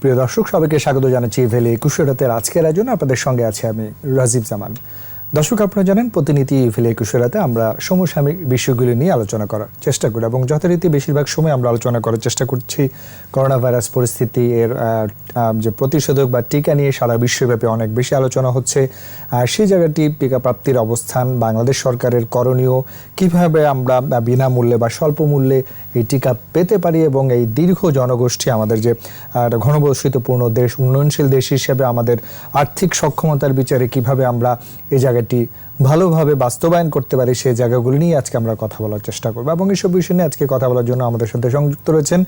প্রিয় দর্শক, সবাইকে স্বাগত জানাচ্ছি ভ্যালি 21 রাতের আজকের আয়োজনে। আপনাদের সঙ্গে আছে আমি রাজীব জামান। দর্শক, আপনারা জানেন প্রতিনিধি ভ্যালি 21 রাতে আমরা সমসাময়িক বিষয়গুলি নিয়ে আলোচনা করার চেষ্টা করি এবং যথারীতি বেশিরভাগ সময় আমরা আলোচনা করার চেষ্টা করছি করোনা ভাইরাস পরিস্থিতি, এর যে প্রতিষেধক বা টিকা নিয়ে সারা বিশ্বব্যাপী অনেক বেশি আলোচনা হচ্ছে। সেই জায়গাটি টিকা প্রাপ্তির অবস্থান, বাংলাদেশ সরকারের করণীয়, কিভাবে আমরা বিনামূল্যে বা স্বল্প মূল্যে এই টিকা পেতে পারি এবং এই দীর্ঘ জনগোষ্ঠী আমাদের যে ঘনবসতিপূর্ণ দেশ, উন্নয়নশীল দেশ হিসেবে আমাদের আর্থিক সক্ষমতার বিচারে কিভাবে আমরা এই জায়গাটি ভালোভাবে বাস্তবায়ন করতে পারি, সেই জায়গাগুলি নিয়ে আজকে আমরা কথা বলার চেষ্টা করব। এবং এইসব বিষয় নিয়ে আজকে কথা বলার জন্য আমাদের সাথে সংযুক্ত রয়েছেন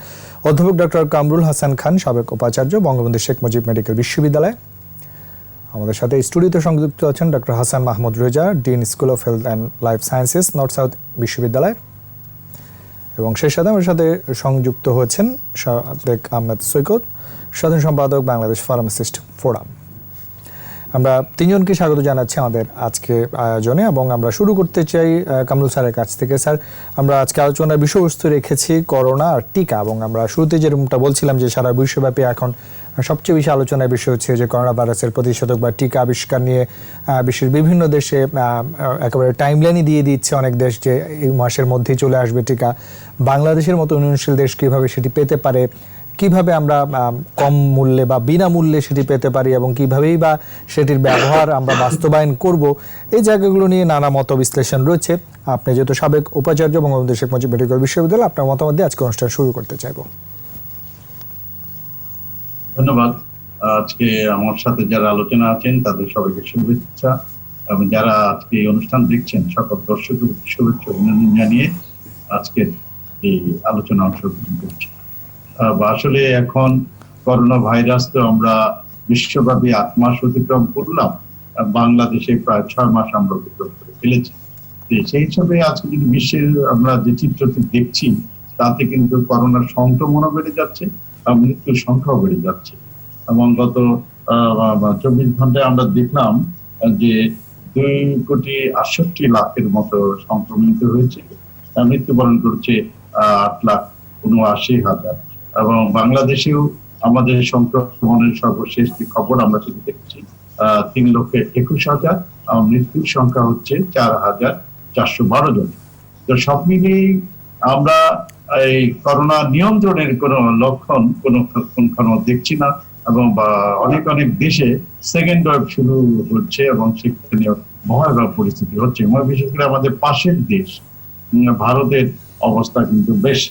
অধ্যাপক ডক্টর কামরুল হাসান খান, সাবেক উপাচার্য, বঙ্গবন্ধু শেখ মুজিব মেডিকেল বিশ্ববিদ্যালয়। আমাদের সাথে স্টুডিওতে সংযুক্ত আছেন doctor Hasan Mahmud Reza, dean school of health and life sciences, north south বিশ্ববিদ্যালয়। এবং সেই সাথে আমার সাথে সংযুক্ত হয়েছেন সাদেক আহমেদ সৈকত, সাধারণ সম্পাদক, বাংলাদেশ ফার্মাসিস্ট ফোরাম। আমরা তিনজনকে স্বাগত জানাচ্ছি আমাদের আজকে আয়োজনে এবং আমরা শুরু করতে চাই কামরুল স্যারের কাছ থেকে। স্যার, আমরা আজকে আলোচনার বিষয়বস্তু রেখেছি করোনা আর টিকা, এবং আমরা শুরুতে যেরকমটা বলছিলাম যে সারা বিশ্বব্যাপী এখন সবচেয়ে বেশি আলোচনার বিষয় হচ্ছে যে করোনা ভাইরাসের প্রতিষেধক বা টিকা আবিষ্কার নিয়ে বিশ্বের বিভিন্ন দেশে একেবারে টাইমলাইনই দিয়ে দিচ্ছে অনেক দেশ যে এই মাসের মধ্যেই চলে আসবে টিকা। বাংলাদেশের মতো উন্নয়নশীল দেশ কীভাবে সেটি পেতে পারে, কিভাবে আমরা কম মূল্যে বা বিনামূল্যে সেটি পেতে পারি এবং কিভাবেই বা সেটির ব্যবহার আমরা বাস্তবায়ন করব, এই জায়গাগুলো নিয়ে নানা মত বিশ্লেষণ রয়েছে। আপনি যেহেতু সাবেক উপাচার্য, বঙ্গবন্ধু শেখ মুজিব মেডিকেল বিশ্ববিদ্যালয়, আপনার মতামত দিয়ে আজকে অনুষ্ঠান শুরু করতে চাইব। ধন্যবাদ। আজকে আমার সাথে যারা আলোচনা আছেন তাদের সবাইকে শুভেচ্ছা, এবং যারা আজকে এই অনুষ্ঠান দেখছেন সকল দর্শকের শুভেচ্ছা অভিনন্দন জানিয়ে আজকে এই আলোচনা অংশগ্রহণ করছি। আসলে এখন করোনা ভাইরাস তো আমরা বিশ্বব্যাপী 8 মাস অতিক্রম করলাম, বাংলাদেশে প্রায় 6 মাস আমরা অতিক্রম করে ফেলেছি। সেই হিসাবে আজকে যদি বিশ্বের আমরা যে চিত্রটি দেখছি তাতে কিন্তু করোনার সংক্রমণও বেড়ে যাচ্ছে, মৃত্যুর সংখ্যাও বেড়ে যাচ্ছে। এবং গত 24 ঘন্টায় আমরা দেখলাম যে 2,68,00,000 মতো সংক্রমিত হয়েছে, মৃত্যুবরণ করছে 8,79,000। এবং বাংলাদেশেও আমাদের সংক্রমণের সর্বশেষ যে খবর আমরা সেটি দেখছি 3,21,000, মৃত্যুর সংখ্যা হচ্ছে 4,412 জন। তো সব মিলিয়ে আমরা এই করোনা নিয়ন্ত্রণের কোনো লক্ষণ কোনো দেখছি না, এবং অনেক অনেক দেশে সেকেন্ড ওয়েভ শুরু হচ্ছে এবং সেখানে ভয়াবহ পরিস্থিতি হচ্ছে। বিশেষ করে আমাদের পাশের দেশ ভারতের অবস্থা কিন্তু বেশ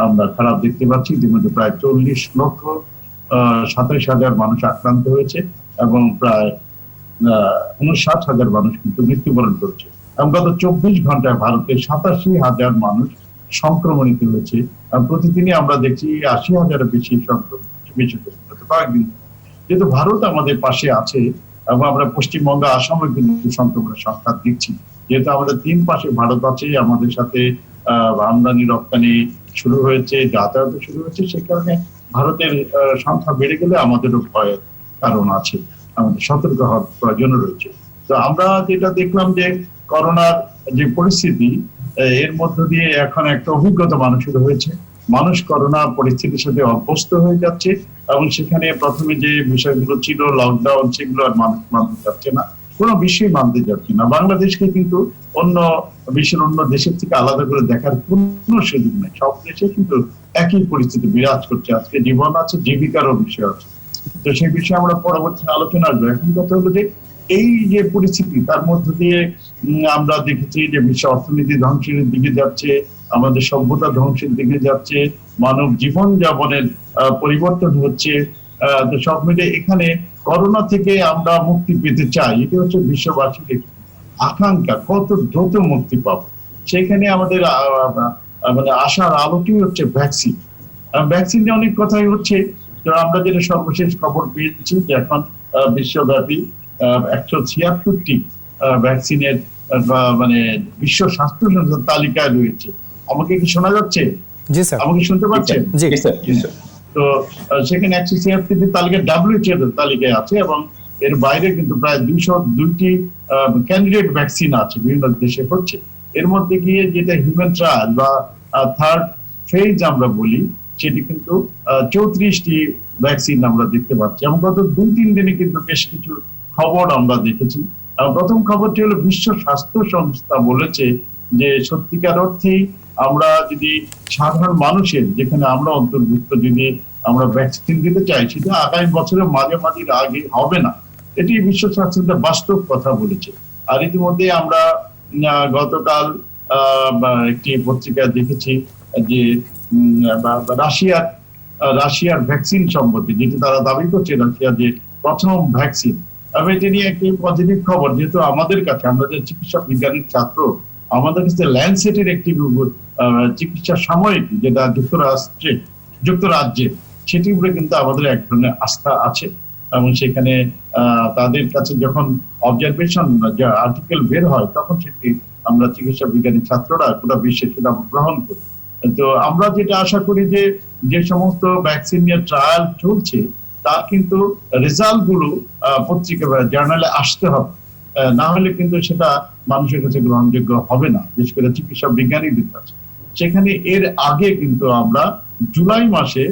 আমরা খারাপ দেখতে পাচ্ছি। ইতিমধ্যে প্রায় 40,27,000 মানুষ আক্রান্ত হয়েছে এবং প্রায় 59,000 মানুষ কিন্তু মৃত্যুবরণ করেছে। এবং গত 24 ঘন্টায় ভারতে 87,000 মানুষ সংক্রমণিত হয়েছে। প্রতিদিনই আমরা দেখছি 80,000-এর বেশি সংক্রমিত কয়েকদিন। যেহেতু ভারত আমাদের পাশে আছে এবং আমরা পশ্চিমবঙ্গ, আসামে কিন্তু সংক্রমণের সংখ্যা দেখছি, যেহেতু আমাদের 3 পাশে ভারত আছে, আমাদের সাথে আমদানি রপ্তানি শুরু হয়েছে, যাতায়াত শুরু হয়েছে, সে কারণে ভারতের সংখ্যা বেড়ে গেলে আমাদেরও ভয়ের কারণ আছে, আমাদের সতর্ক হওয়ার প্রয়োজন রয়েছে। তো আমরা যেটা দেখলাম যে করোনার যে পরিস্থিতি, এর মধ্য দিয়ে এখন একটা অভিজ্ঞতা মানুষের হয়েছে। মানুষ করোনা পরিস্থিতির সাথে অভ্যস্ত হয়ে যাচ্ছে এবং সেখানে প্রথমে যে বিষয়গুলো ছিল লকডাউন, সেগুলো আর মানুষ মানতে যাচ্ছে না, কোনো বিষয় মানতে যাচ্ছে না। বাংলাদেশকে কিন্তু অন্য বিশ্বের অন্য দেশের থেকে আলাদা করে দেখার কোনো সুযোগ নেই। সব দেশে কিন্তু একই পরিস্থিতি বিরাজ করছে। আজকে জীবন আছে, জীবিকারও বিষয় আছে। তো সেই বিষয়ে আমরা পরবর্তী আলোচনা আসবো। এখন কথা হলো যে এই যে পরিস্থিতি, তার মধ্য দিয়ে আমরা দেখেছি যে বিশ্ব অর্থনীতি ধ্বংসের দিকে যাচ্ছে, আমাদের সভ্যতা ধ্বংসের দিকে যাচ্ছে, মানব জীবন যাপনের পরিবর্তন হচ্ছে। তো সব মিলে এখানে করোনা থেকে আমরা মুক্তি পেতে চাই, এটা হচ্ছে বিশ্ববাসীর আকাঙ্ক্ষা, কত দ্রুত মুক্তি পাবো। সেখানে আমাদের মানে আশার আলোটি হচ্ছে ভ্যাকসিন। ভ্যাকসিন নিয়ে অনেক কথাই হচ্ছে। তো আমরা যেটা সর্বশেষ খবর পেয়েছি যে এখন বিশ্বব্যাপী 176টি ভ্যাকসিনের মানে বিশ্ব স্বাস্থ্য সংস্থার তালিকায় রয়েছে। আমাকে কি শোনা যাচ্ছে? জি স্যার। আমাকে শুনতে পাচ্ছেন? জি স্যার। তো সেখানে 176টি তালিকা WHO তালিকায় আছে এবং এর বাইরে কিন্তু প্রায় 202টি ক্যান্ডিডেট ভ্যাকসিন আছে, বিভিন্ন দেশে হচ্ছে। এর মধ্যে গিয়ে যেটা হিউম্যান ট্রায়াল বা থার্ড ফেজ আমরা বলি, সেটি কিন্তু 34টি ভ্যাকসিন আমরা দেখতে পাচ্ছি এবং গত 2-3 দিনে কিন্তু বেশ কিছু খবর আমরা দেখেছি। প্রথম খবরটি হলো বিশ্ব স্বাস্থ্য সংস্থা বলেছে যে সত্যিকার অর্থেই আমরা যদি সাধারণ মানুষের, যেখানে আমরা অন্তর্ভুক্ত, যদি আমরা ভ্যাকসিন দিতে চাই, সেটা আগামী বছরের মাঝামাঝির আগে হবে না। এটি বিশ্ব স্বাস্থ্য সংস্থা বাস্তব কথা বলেছে। আর ইতিমধ্যে আমরা গতকাল একটি পত্রিকায় দেখেছি যে রাশিয়ার ভ্যাকসিন সম্পর্কে, যেটি তারা দাবি করছে রাশিয়া যে প্রথম ভ্যাকসিন। আমি এটি নিয়ে একটি পজিটিভ খবর, যেহেতু আমাদের কাছে, আমরা যে চিকিৎসা বিজ্ঞানের ছাত্র, আমাদের কাছে ল্যান্ডসেটের একটি চিকিৎসা সাময়িকী, যেটা যুক্তরাজ্যে, সেটির উপরে কিন্তু আমাদের এক ধরনের আস্থা আছে। এবং সেখানে তাদের কাছে যখন অবজারভেশন আর্টিকেল বের হয়, তখন সেটি আমরা চিকিৎসা বিজ্ঞানের ছাত্ররা গোটা বিশ্বে সেটা গ্রহণ করি। তো আমরা যেটা আশা করি যে সমস্ত ভ্যাকসিন নিয়ে ট্রায়াল চলছে, তার কিন্তু রেজাল্ট গুলো পত্রিকা বা জার্নালে আসতে হবে, না হলে কিন্তু সেটা মানুষের কাছে গ্রহণযোগ্য হবে না, বিশেষ করে চিকিৎসা বিজ্ঞানীদের কাছে। সেখানে এর আগে কিন্তু আমরা জুলাই মাসে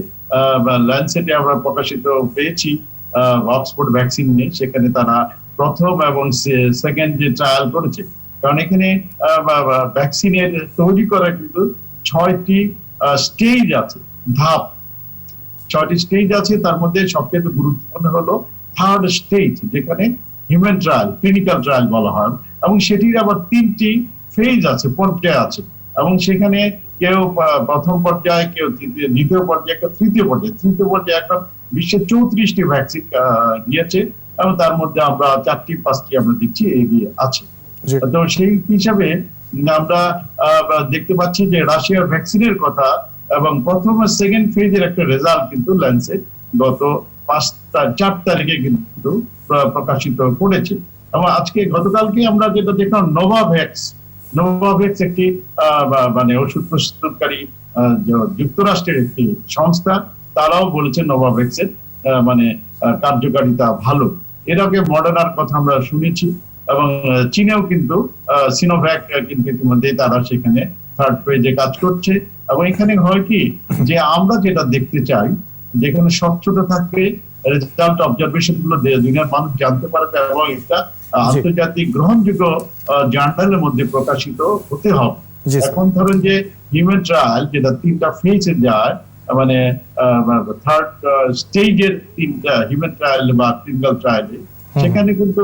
ল্যান্ডসেটে আমরা প্রকাশিত পেয়েছি অক্সফোর্ড ভ্যাকসিন নিয়ে, সেখানে তারা প্রথম এবং সেকেন্ড যে ট্রায়াল করেছে। কারণ এখানে ভ্যাকসিনের তৈরি করা কিন্তু 6টি স্টেজ আছে, ধাপ, 6টি স্টেজ আছে। তার মধ্যে সবচেয়ে গুরুত্বপূর্ণ হলো থার্ড স্টেজ, যেখানে হিউম্যান ট্রায়াল, ক্লিনিক্যাল ট্রায়াল বলা হয়, এবং সেটির আবার 3টি ফেজ আছে, পর্যায় আছে। এবং সেখানে কেউ প্রথম পর্যায়ে, কেউ দ্বিতীয় পর্যায়ে, কেউ তৃতীয় পর্যায়ে এখন বিশ্বে 34টি ভ্যাকসিন নিয়েছে, এবং তার মধ্যে আমরা 4-5টি আমরা দেখছি এগিয়ে আছে। তো সেই হিসাবে আমরা দেখতে পাচ্ছি যে রাশিয়ার ভ্যাকসিনের কথা এবং প্রথম ও সেকেন্ড ফেজের একটা রেজাল্ট কিন্তু ল্যান্ডসেট গত 4 তারিখে কিন্তু প্রকাশিত করেছে। এবং গতকালকে আমরা যেটা দেখলাম, নোভাভ্যাক্স একটি মানে ওষুধ প্রস্তুতকারী যুক্তরাষ্ট্রের একটি সংস্থা, তারাও বলেছে নোভাভ্যাক্সের মানে কার্যকারিতা ভালো। এর আগে মডার্নার কথা আমরা শুনেছি, এবং চীনেও কিন্তু সিনোভ্যাক কিন্তু ইতিমধ্যে তারা সেখানে থার্ড ফেজে কাজ করছে। এবং এখানে হয় কি, যে আমরা যেটা দেখতে চাই, যেখানে স্বচ্ছতা থাকবে, রেজাল্ট অবজারভেশন গুলো দুনিয়ার মানুষ জানতে পারবে, এবং একটা আন্তর্জাতিক গ্রহণযোগ্য জার্নালের মধ্যে প্রকাশিত হতে হবে। এখন ধরেন যে হিউম্যান ট্রায়াল, যেটা 3টা ফেজে যায়, মানে থার্ড স্টেজের 3টা হিউম্যান ট্রায়াল বা ক্লিনিক্যাল ট্রায়ালে, সেখানে কিন্তু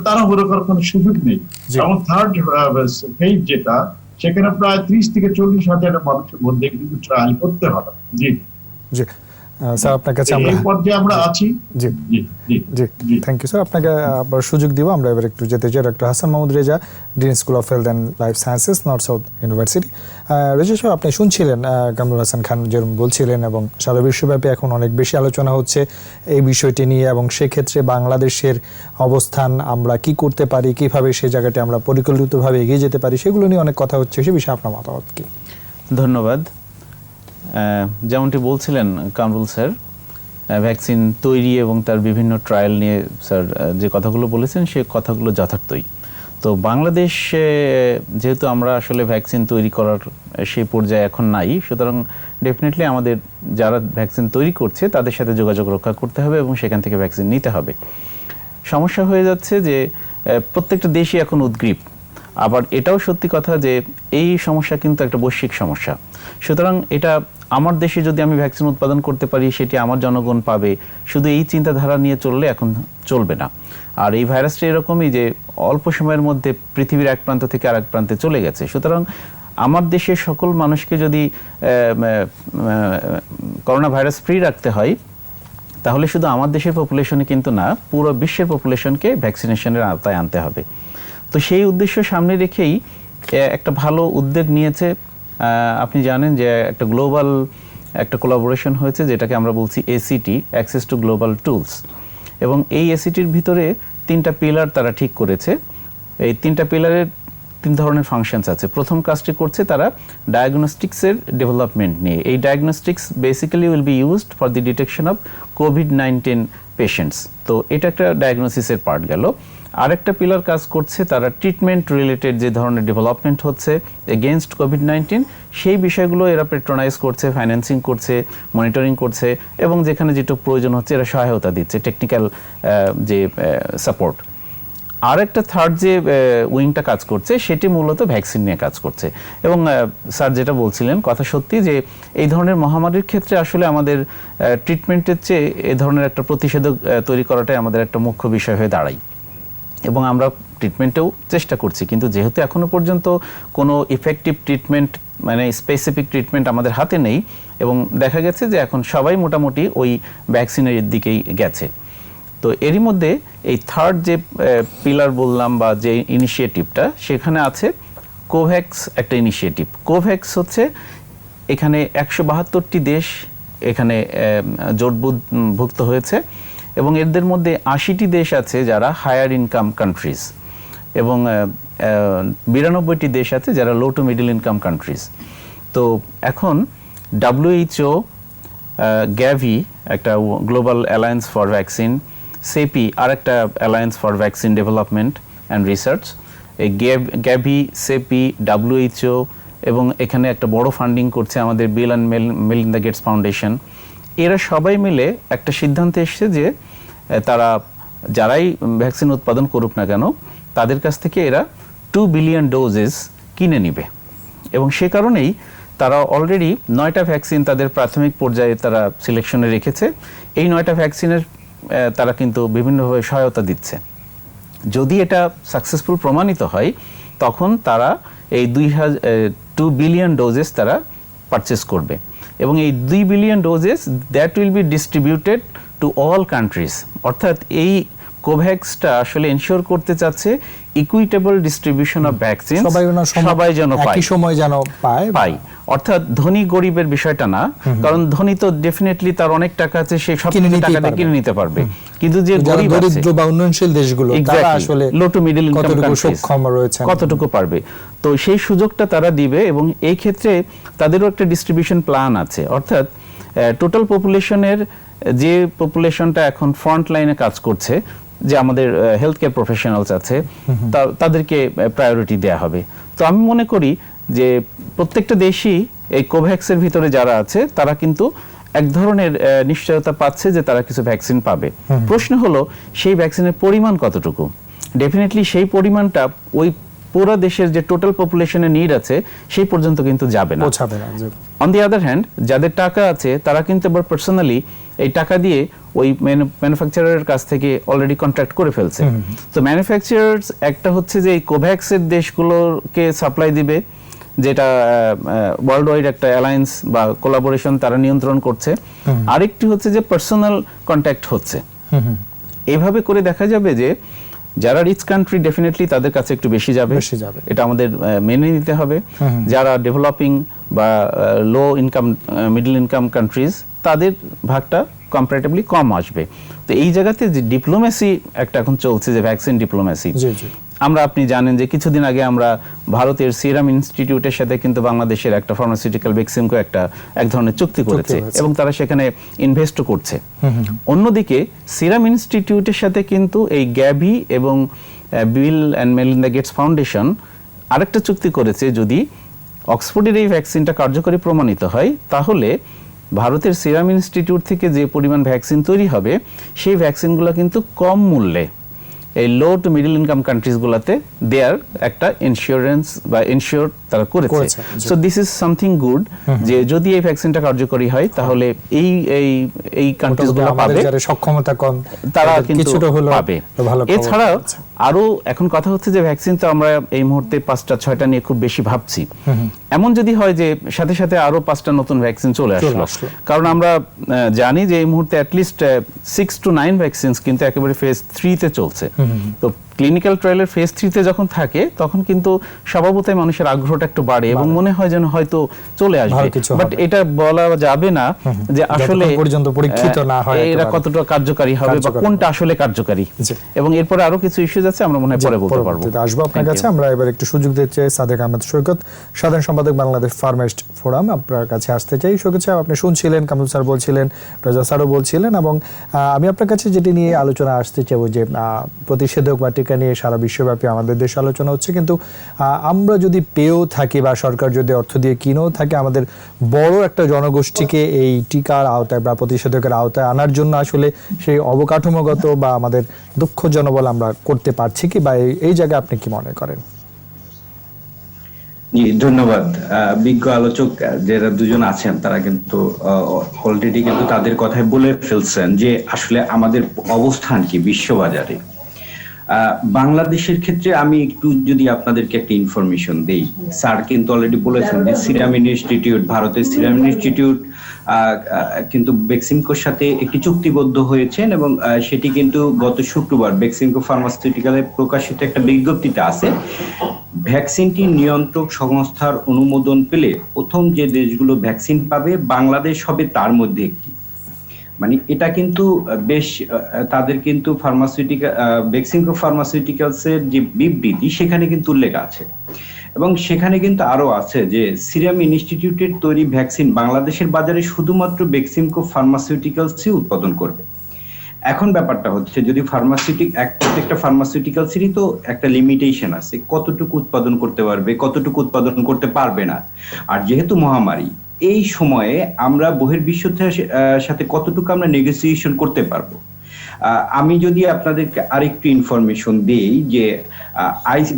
তাড়াহুড়ো করার কোনো সুযোগ নেই। এবং থার্ড ফেজ যেটা, সেখানে প্রায় 30 থেকে 40 হাজার মানুষের মধ্যে কিন্তু ট্রায়াল করতে হবে। জি জি স্যার, আপনার কাছে এই পর্যায়ে আমরা আছি। জি জি থ্যাংক ইউ স্যার। আপনাকে আবার সুযোগ দিব। আমরা এবার একটু যেতে চাই doctor Hasan Mahmud Reza, dean school of health and life sciences, north south university. Reza সাহেব, আপনি শুনছিলেন কামরুল হাসান খান যেরকম বলছিলেন, এবং সারা বিশ্বব্যাপী এখন অনেক বেশি আলোচনা হচ্ছে এই বিষয়টি নিয়ে, এবং সেক্ষেত্রে বাংলাদেশের অবস্থান, আমরা কি করতে পারি, কিভাবে সেই জায়গাটি আমরা পরিকল্পিতভাবে এগিয়ে যেতে পারি, সেগুলো নিয়ে অনেক কথা হচ্ছে। সে বিষয়ে আপনার মতামত কি? ধন্যবাদ। যেমনটি বলছিলেন কামরুল স্যার, ভ্যাকসিন তৈরি এবং তার বিভিন্ন ট্রায়াল নিয়ে স্যার যে কথাগুলো বলেছেন, সে কথাগুলো যথার্থই। তো বাংলাদেশে যেহেতু আমরা আসলে ভ্যাকসিন তৈরি করার সেই পর্যায়ে এখন নাই, সুতরাং ডেফিনেটলি আমাদের যারা ভ্যাকসিন তৈরি করছে তাদের সাথে যোগাযোগ রক্ষা করতে হবে এবং সেখান থেকে ভ্যাকসিন নিতে হবে। সমস্যা হয়ে যাচ্ছে যে প্রত্যেকটা দেশই এখন উদ্গ্রীব। আবার এটাও সত্যি কথা যে এই সমস্যা কিন্তু একটা বৈশ্বিক সমস্যা। সুতরাং এটা আমার দেশে যদি আমি ভ্যাকসিন উৎপাদন করতে পারি, সেটি আমার জনগণ পাবে, শুধু এই চিন্তাধারা নিয়ে চললে এখন চলবে না। আর এই ভাইরাসটা এরকমই যে অল্প সময়ের মধ্যে পৃথিবীর এক প্রান্ত থেকে আরেক প্রান্তে চলে গেছে। সুতরাং আমার দেশের সকল মানুষকে যদি করোনা ভাইরাস ফ্রি রাখতে হয়, তাহলে শুধু আমার দেশের পপুলেশনে কিন্তু না, পুরো বিশ্বের পপুলেশনকে ভ্যাকসিনেশনের আওতায় আনতে হবে। তো সেই উদ্দেশ্য সামনে রেখেই একটা ভালো উদ্যোগ নিয়েছে। আপনি জানেন যে একটা গ্লোবাল একটা কোলাবোরেশন হয়েছে, যেটাকে আমরা বলছি ACT, access to global tools. এবং এই ACTর ভিতরে 3টা পিলার তারা ঠিক করেছে। এই 3টা পিলারের 3 ধরনের ফাংশনস আছে। প্রথম কাজটি করছে তারা ডায়াগনস্টিক্সের ডেভেলপমেন্ট নিয়ে। এই diagnostics basically will be used for the detection of COVID-19 patients. তো এটা একটা ডায়াগনোসিসের পার্ট গেল। আরেকটা পিলার কাজ করছে, তারা ট্রিটমেন্ট রিলেটেড যে ধরনের ডেভেলপমেন্ট হচ্ছে এগেইনস্ট কোভিড-19 সেই বিষয়গুলো এরা পেট্রোনাইজ করছে, ফাইন্যান্সিং করছে, মনিটরিং করছে এবং যেখানে যেটুকু প্রয়োজন হচ্ছে এরা সহায়তা দিচ্ছে, টেকনিক্যাল যে সাপোর্ট। আর একটা থার্ড যে উইংটা কাজ করছে সেটি মূলত ভ্যাকসিন নিয়ে কাজ করছে। এবং স্যার যেটা বলছিলেন কথা সত্যি যে এই ধরনের মহামারীর ক্ষেত্রে আসলে আমাদের ট্রিটমেন্টের চেয়ে এই ধরনের একটা প্রতিষেধক তৈরি করাটাই আমাদের একটা মুখ্য বিষয় হয়ে দাঁড়ায় এবং আমরা ট্রিটমেন্টেও চেষ্টা করছি, কিন্তু যেহেতু এখনো পর্যন্ত কোনো ইফেক্টিভ ট্রিটমেন্ট মানে স্পেসিফিক ট্রিটমেন্ট আমাদের হাতে নেই এবং দেখা গেছে যে এখন সবাই মোটামুটি ওই ভ্যাকসিনের দিকেই গেছে। তো এরই মধ্যে এই থার্ড যে পিলার বললাম বা যে ইনিশিয়েটিভটা সেখানে আছে কোভ্যাক্স একটা ইনিশিয়েটিভ। কোভ্যাক্স হচ্ছে এখানে 172টি দেশ এখানে জোটভুক্ত হয়েছে এবং এদের মধ্যে 80টি দেশ আছে যারা হায়ার ইনকাম কান্ট্রিজ এবং 92টি দেশ আছে যারা low to middle income countries. তো এখন WHO, গ্যাভি একটা গ্লোবাল অ্যালায়েন্স ফর ভ্যাকসিন, সেপি আর একটা alliance for vaccine development and research, এই গ্যাভি, সেপি, WHO এবং এখানে একটা বড় ফান্ডিং করছে আমাদের Bill and Melinda Gates foundation. এরা সবাই মিলে একটা সিদ্ধান্তে এসেছে যে তারা যারাই ভ্যাকসিন উৎপাদন করুক না কেন তাদের কাছ থেকে এরা 2 বিলিয়ন ডোজেস কিনে নিবে এবং সে কারণেই তারা অলরেডি 9টা ভ্যাকসিন তাদের প্রাথমিক পর্যায়ে তারা সিলেকশনে রেখেছে। এই 9টা ভ্যাকসিনের তারা কিন্তু বিভিন্নভাবে সহায়তা দিচ্ছে। যদি এটা সাকসেসফুল প্রমাণিত হয় তখন তারা এই 2 বিলিয়ন ডোজেস তারা পারচেস করবে এবং এই 2 billion doses that will be distributed to all countries. অর্থাৎ এই কোভ্যাক্সটা আসলে এনশিওর করতে চাচ্ছে ইকুইটেবল ডিস্ট্রিবিউশন অফ ভ্যাকসিন, সবাই যেন একই সময় যেন পায়। অর্থাৎ ধনী গরিবের বিষয়টা না, কারণ ধনী তো ডেফিনেটলি তার অনেক টাকা আছে, সে সব টাকা দিয়ে কিনে নিতে পারবে, কিন্তু যে গরিব আছে দরিদ্র বা উন্নয়নশীল দেশগুলো তারা আসলে লো টু মিডল ইনকাম সক্ষম রয়েছে কতটুকু পারবে, তো সেই সুযোগটা তারা দিবে এবং এই ক্ষেত্রে তাদেরও একটা ডিস্ট্রিবিউশন প্ল্যান আছে। অর্থাৎ টোটাল পপুলেশনের যে পপুলেশনটা এখন ফ্রন্ট লাইনে কাজ করছে, যে আমাদের হেলথ কেয়ার প্রফেশনালস আছে, তাদেরকে প্রায়োরিটি দেয়া হবে। তো আমি মনে করি যে প্রত্যেকটা দেশই এই কোভ্যাক্সের ভিতরে যারা আছে তারা কিন্তু এক ধরনের নিশ্চয়তা পাচ্ছে যে তারা কিছু ভ্যাকসিন পাবে। প্রশ্ন হলো সেই ভ্যাকসিনের পরিমাণ কতটুকু। ডেফিনেটলি সেই পরিমাণটা ওই পুরো দেশের যে টোটাল পপুলেশনের নিড আছে সেই পর্যন্ত কিন্তু যাবে না। অন দি আদার হ্যান্ড যাদের টাকা আছে তারা কিন্তু আবার পার্সোনালি এই টাকা দিয়ে ওই ম্যানুফ্যাকচারারের কাছ থেকে অলরেডি কন্ট্রাক্ট করে ফেলছে। তো ম্যানুফ্যাকচারার্স একটা হচ্ছে যে এই কোভ্যাক্সের দেশগুলোকে সাপ্লাই দিবে, যেটা ওয়ার্ল্ড ওয়াইড একটা অ্যালায়েন্স বা কোলাবোরেশন তারা নিয়ন্ত্রণ করছে। আরেকটি হচ্ছে যে পার্সোনাল কন্ট্যাক্ট হচ্ছে। এইভাবে করে দেখা যাবে যে যারা রিচ কান্ট্রি ডেফিনেটলি তাদের কাছে একটু বেশি যাবে, এটা আমাদের মেনে নিতে হবে। যারা ডেভেলপিং বা low income middle income countries তাদের ভাগটা কম্পারেটিভলি কম আসবে। তো এই জায়গাতে যে ডিপ্লোমেসি একটা এখন চলছে, যে ভ্যাকসিন ডিপ্লোমেসি, আমরা আপনি জানেন যে কিছুদিন আগে আমরা ভারতের সিরাম ইনস্টিটিউটের সাথে কিন্তু বাংলাদেশের একটা ফার্মাসিউটিক্যাল ভ্যাকসিনকো এক ধরনের চুক্তি করেছে এবং তারা সেখানে ইনভেস্ট করছে। অন্যদিকে সিরাম ইনস্টিটিউটের সাথে কিন্তু এই গ্যাভি এবং Bill and Melinda Gates foundation আরেকটা চুক্তি করেছে, যদি অক্সফোর্ডের এই ভ্যাকসিনটা কার্যকরী প্রমাণিত হয় তাহলে ভারতের সিরাম ইনস্টিটিউট থেকে যে পরিমাণ ভ্যাকসিন তৈরি হবে সেই ভ্যাকসিনগুলো কিন্তু কম মূল্যে এই লো টু মিডল ইনকাম কান্ট্রিজগুলোতে দেয়ার একটা ইন্স্যুরেন্স বা ইনশিওর তারা করেছে। So this is something good, যে যদি এই ভ্যাকসিনটা কার্যকরী হয় তাহলে এই এই এই কান্ট্রিজগুলো পাবে, যারা সক্ষমতা কম তারা কিন্তু পাবে। এছাড়াও আরো এখন কথা হচ্ছে যে ভ্যাকসিন তো আমরা এই মুহূর্তে 5টা 6টা নিয়ে খুব বেশি ভাবছি। এমন যদি হয় যে সাথে সাথে আরো 5টা নতুন ভ্যাকসিন চলে আসলো, কারণ আমরা জানি যে এই মুহূর্তে অ্যাটলিস্ট 6 to 9 ভ্যাকসিনস কিন্তু একেবারে ফেজ 3 তে চলছে। তো ক্লিনিক্যাল ট্রায়ালের ফেজ 3 তে যখন থাকে তখন কিন্তু স্বভাবতই মানুষের আগ্রহটা একটু বাড়ে এবং মনে হয় যেন হয়তো চলে আসবে, বাট এটা বলা যাবে না যে আসলে পর্যন্ত পরীক্ষিত না হয় এরা কতটা কার্যকারী হবে বা কোনটা আসলে কার্যকারী। এবং এরপরে আরো কিছু ইস্যুজ আছে, আমরা মনে হয় পরে বলতে পারবো। আসবো আপনার কাছে। আমরা এবার একটু সুযোগ দিতে চাই সাদেক আহমেদ সৈকত, সাধারণ সম্পাদক বাংলাদেশ ফার্মাস্ট ফোরাম, আপনার কাছে আসতে চাই। সৈকত সাহেব, আপনি শুনছিলেন, কামরুল স্যার বলছিলেন, রাজা স্যারও বলছিলেন, এবং আমি আপনার কাছে যেটি নিয়ে আলোচনা আসতে চাইব যে প্রতিষেধক বা ভূমিকা নিয়ে সারা বিশ্বব্যাপী আমাদের দেশে আলোচনা হচ্ছে, কিন্তু আমরা যদি পেয়েও থাকি বা সরকার যদি অর্থ দিয়ে কিনেও থাকে, আমাদের বড় একটা জনগোষ্ঠীকে এই টিকার আওতায় বা প্রতিষেধকের আওতায় আনার জন্য আসলে সেই অবকাঠামোগত বা আমাদের দক্ষ জনবল আমরা করতে পারছি কি, বা এই জায়গায় আপনি কি মনে করেন? জি, ধন্যবাদ। বিজ্ঞ আলোচক যারা দুজন আছেন তারা কিন্তু অলরেডি কিন্তু তাদের কথায় বলে ফেলছেন যে আসলে আমাদের অবস্থান কি বিশ্ববাজারে। বাংলাদেশের ক্ষেত্রে আমি একটু যদি আপনাদেরকে একটা ইনফরমেশন দেই, স্যার কিন্তু অলরেডি বলেছেন যে সিরাম ইনস্টিটিউট, ভারতের সিরাম ইনস্টিটিউট কিন্তু বেক্সিমকোর সাথে একটি চুক্তিবদ্ধ হয়েছেন এবং সেটি কিন্তু গত শুক্রবার বেক্সিমকো ফার্মাসিউটিক্যালে প্রকাশিত একটা বিজ্ঞপ্তিতে আছে। ভ্যাকসিনটি নিয়ন্ত্রক সংস্থার অনুমোদন পেলে প্রথম যে দেশগুলো ভ্যাকসিন পাবে বাংলাদেশ হবে তার মধ্যে একটি। মানে এটা কিন্তু বেশ তাদের কিন্তু বেক্সিমকো ফার্মাসিউটিক্যালসের যে বিবৃতি সেখানে কিন্তু উল্লেখ আছে এবং সেখানে কিন্তু আরো আছে যে সিরাম ইনস্টিটিউটের তৈরি ভ্যাকসিন বাংলাদেশের বাজারে শুধুমাত্র বেক্সিমকো ফার্মাসিউটিক্যালসই উৎপাদন করবে। এখন ব্যাপারটা হচ্ছে যদি প্রত্যেকটা ফার্মাসিউটিক্যালসেরই তো একটা লিমিটেশন আছে, কতটুকু উৎপাদন করতে পারবে, কতটুকু উৎপাদন করতে পারবে না। আর যেহেতু মহামারী, এই সময়ে আমরা বহির্বিশ্বের সাথে কতটুকু আমরা নেগোসিয়েশন করতে পারবো। আমি যদি আপনাদেরকে আরেকটু ইনফরমেশন দিই যে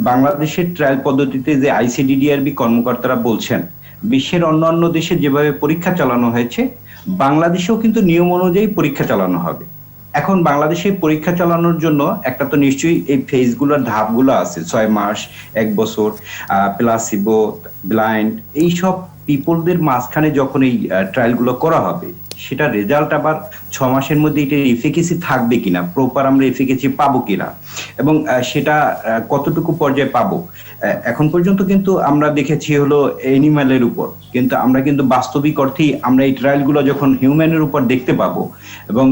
বাংলাদেশের ট্রায়াল পদ্ধতিতে যে আইসিডিডিআরবি কর্মকর্তারা বলছেন বিশ্বের অন্যান্য দেশে যেভাবে পরীক্ষা চালানো হয়েছে বাংলাদেশেও কিন্তু নিয়ম অনুযায়ী পরীক্ষা চালানো হবে। এখন বাংলাদেশে পরীক্ষা চালানোর জন্য একটা তো নিশ্চয়ই এই ফেজগুলোর ধাপগুলো আছে, 6 মাস, 1 বছর, প্লাসিবো, ব্লাইন্ড, এইসব পিপলদের মাঝখানে যখন এই ট্রায়ালগুলো করা হবে সেটা রেজাল্ট আবার 6 মাসের মধ্যে এটার এফিকেসি থাকবে কিনা, প্রপার আমরা এফিকেসি পাবো কিনা এবং সেটা কতটুকু পর্যায়ে পাবো। এখন পর্যন্ত কিন্তু আমরা দেখেছি হলো এনিম্যালের উপর, কিন্তু আমরা কিন্তু বাস্তবিক অর্থেই আমরা এই ট্রায়ালগুলো যখন হিউম্যানের উপর দেখতে পাবো এবং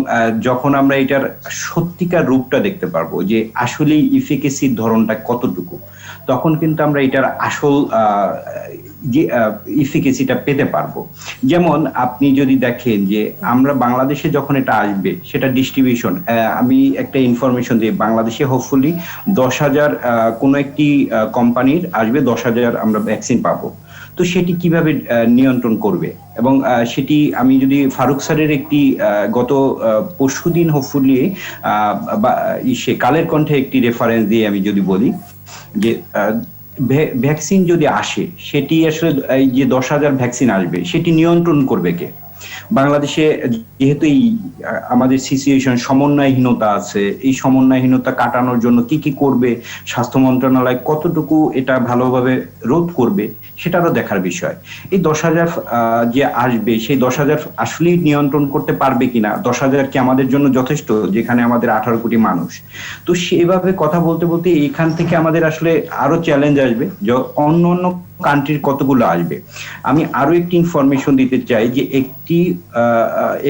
যখন আমরা এটার সত্যিকার রূপটা দেখতে পারবো যে আসলেই এফিকেসির ধরনটা কতটুকু, তখন কিন্তু আমরা এটার আসল যে এফিকেসিটা পেতে পারবো। যেমন আপনি যদি দেখেন যে আমরা বাংলাদেশে যখন এটা আসবে সেটা ডিস্ট্রিবিউশন, আমি একটা ইনফরমেশন দিই, বাংলাদেশে হোপফুলি 10,000 কোনো একটি কোম্পানির আসবে, 10,000 আমরা ভ্যাকসিন পাবো। তো সেটি কিভাবে নিয়ন্ত্রণ করবে এবং সেটি আমি যদি ফারুক স্যারের একটি গত পরশুদিন হোপফুলি সে কালের কণ্ঠে একটি রেফারেন্স দিয়ে আমি যদি বলি যে ভ্যাকসিন যদি আসে সেটি আসলে এই যে 10,000 ভ্যাকসিন আসবে সেটি নিয়ন্ত্রণ করবে কে। বাংলাদেশে যেহেতু এই আমাদের সিচুয়েশন সমন্বয়হীনতা আছে, এই সমন্বয়হীনতা কাটানোর জন্য কি কি করবে স্বাস্থ্য মন্ত্রণালয়, কতটুকু এটা ভালোভাবে রোধ করবে সেটারও দেখার বিষয়। এই 10,000 যে আসবে সেই 10,000 আসলেই নিয়ন্ত্রণ করতে পারবে কিনা, 10,000 কি আমাদের জন্য যথেষ্ট যেখানে আমাদের 18 কোটি মানুষ। তো সেভাবে কথা বলতে বলতে এখান থেকে আমাদের আসলে আরো চ্যালেঞ্জ আসবে, অন্য অন্য কান্ট্রির কতগুলো আসবে। আমি আরো একটি ইনফরমেশন দিতে চাই যে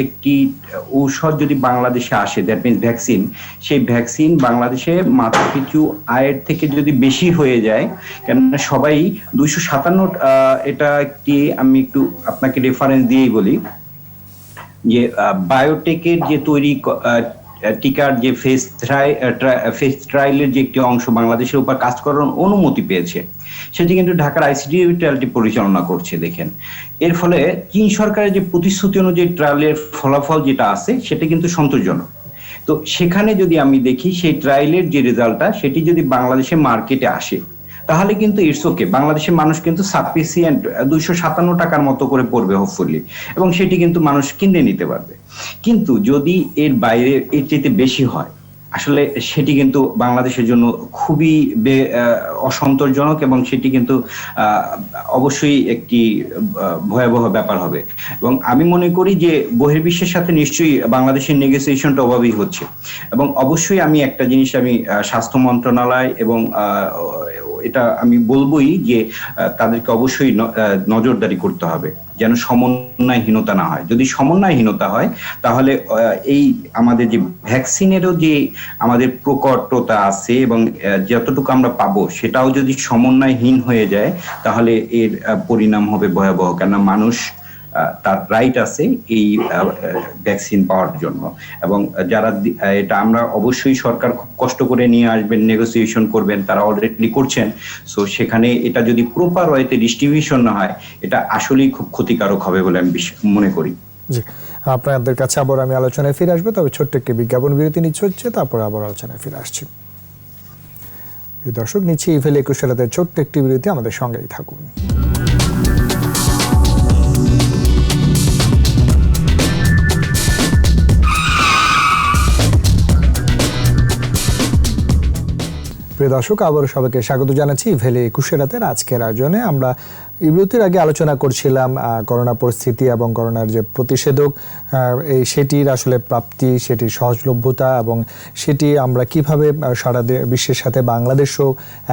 একটি ঔষধ যদি বাংলাদেশে আসে, দ্যাট মিনস ভ্যাকসিন, সেই ভ্যাকসিন বাংলাদেশে মাথা পিছু আয়ের থেকে যদি বেশি হয়ে যায়, কেননা সবাই 257, এটা একটি আমি একটু আপনাকে রেফারেন্স দিয়েই বলি যে বায়োটেকের যে তৈরি টিকার যে ফেজ ট্রায়ালের যে একটি অংশ বাংলাদেশের উপর কাজ করার অনুমতি পেয়েছে, সেটি কিন্তু ঢাকার আইসিডিডিআরবি পরিচালনা করছে। দেখেন, এর ফলে চীন সরকারের যে প্রতিশ্রুতি অনুযায়ী ট্রায়ালের ফলাফল যেটা আছে সেটা কিন্তু সন্তোষজনক। তো সেখানে যদি আমি দেখি সেই ট্রায়ালের যে রেজাল্টটা সেটি যদি বাংলাদেশে মার্কেটে আসে তাহলে কিন্তু ইটস ওকে, বাংলাদেশের মানুষ কিন্তু সাফিসিয়েন্ট 257 টাকার মতো করে পড়বে হোপফুলি, এবং সেটি কিন্তু মানুষ কিনে নিতে পারবে। কিন্তু যদি এর বাইরে এর চেয়ে বেশি হয় আসলে সেটি কিন্তু বাংলাদেশের জন্য খুবই অসন্তোষজনক এবং সেটি কিন্তু অবশ্যই একটি ভয়াবহ ব্যাপার হবে। এবং আমি মনে করি যে বহির্বিশ্বের সাথে নিশ্চয়ই বাংলাদেশের নেগোসিয়েশনটা অভাবই হচ্ছে এবং অবশ্যই আমি একটা জিনিস আমি স্বাস্থ্য মন্ত্রণালয় এবং এটা আমি বলবোই যে তাদেরকে অবশ্যই নজরদারি করতে হবে যেন সমন্বয়হীনতা না হয়। যদি সমন্বয়হীনতা হয় তাহলে এই আমাদের যে ভ্যাকসিনেরও যে আমাদের প্রকটতা আছে এবং যতটুকু আমরা পাবো সেটাও যদি সমন্বয়হীন হয়ে যায় তাহলে এর পরিণাম হবে ভয়াবহ। কেননা মানুষ তার রাইট আছে এই ভ্যাকসিন পাওয়ার জন্য। এবং যারা এটা আমরা অবশ্যই সরকার খুব কষ্ট করে নিয়ে আসবেন, নেগোসিয়েশন করবেন, তারা অলরেডি করছেন। সো সেখানে এটা যদি প্রপার ওয়েতে ডিস্ট্রিবিউশন না হয়, এটা আসলেই খুব ক্ষতিকারক হবে বলে আমি মনে করি। জি, আপনাদের কাছে আবার আমি আলোচনায় ফিরে আসবো, তবে ছোট্ট একটি বিজ্ঞাপন বিরতি নিচ্ছে হচ্ছে, তারপর আবার আলোচনায় ফিরে আসছি। দর্শক, নিচ্ছি ইভেল 21 রাতের ছোট্ট একটি বিরতি, আমাদের সঙ্গেই থাকুন। প্রিয় দর্শক, আবারও সবাইকে স্বাগত জানাচ্ছি ইভেলে 21 রাতের আজকের আয়োজনে। আমরা এই বিরতির আগে আলোচনা করছিলাম করোনা পরিস্থিতি এবং করোনার যে প্রতিষেধক, সেটির আসলে প্রাপ্তি, সেটির সহজলভ্যতা এবং সেটি আমরা কিভাবে সারা বিশ্বের সাথে বাংলাদেশও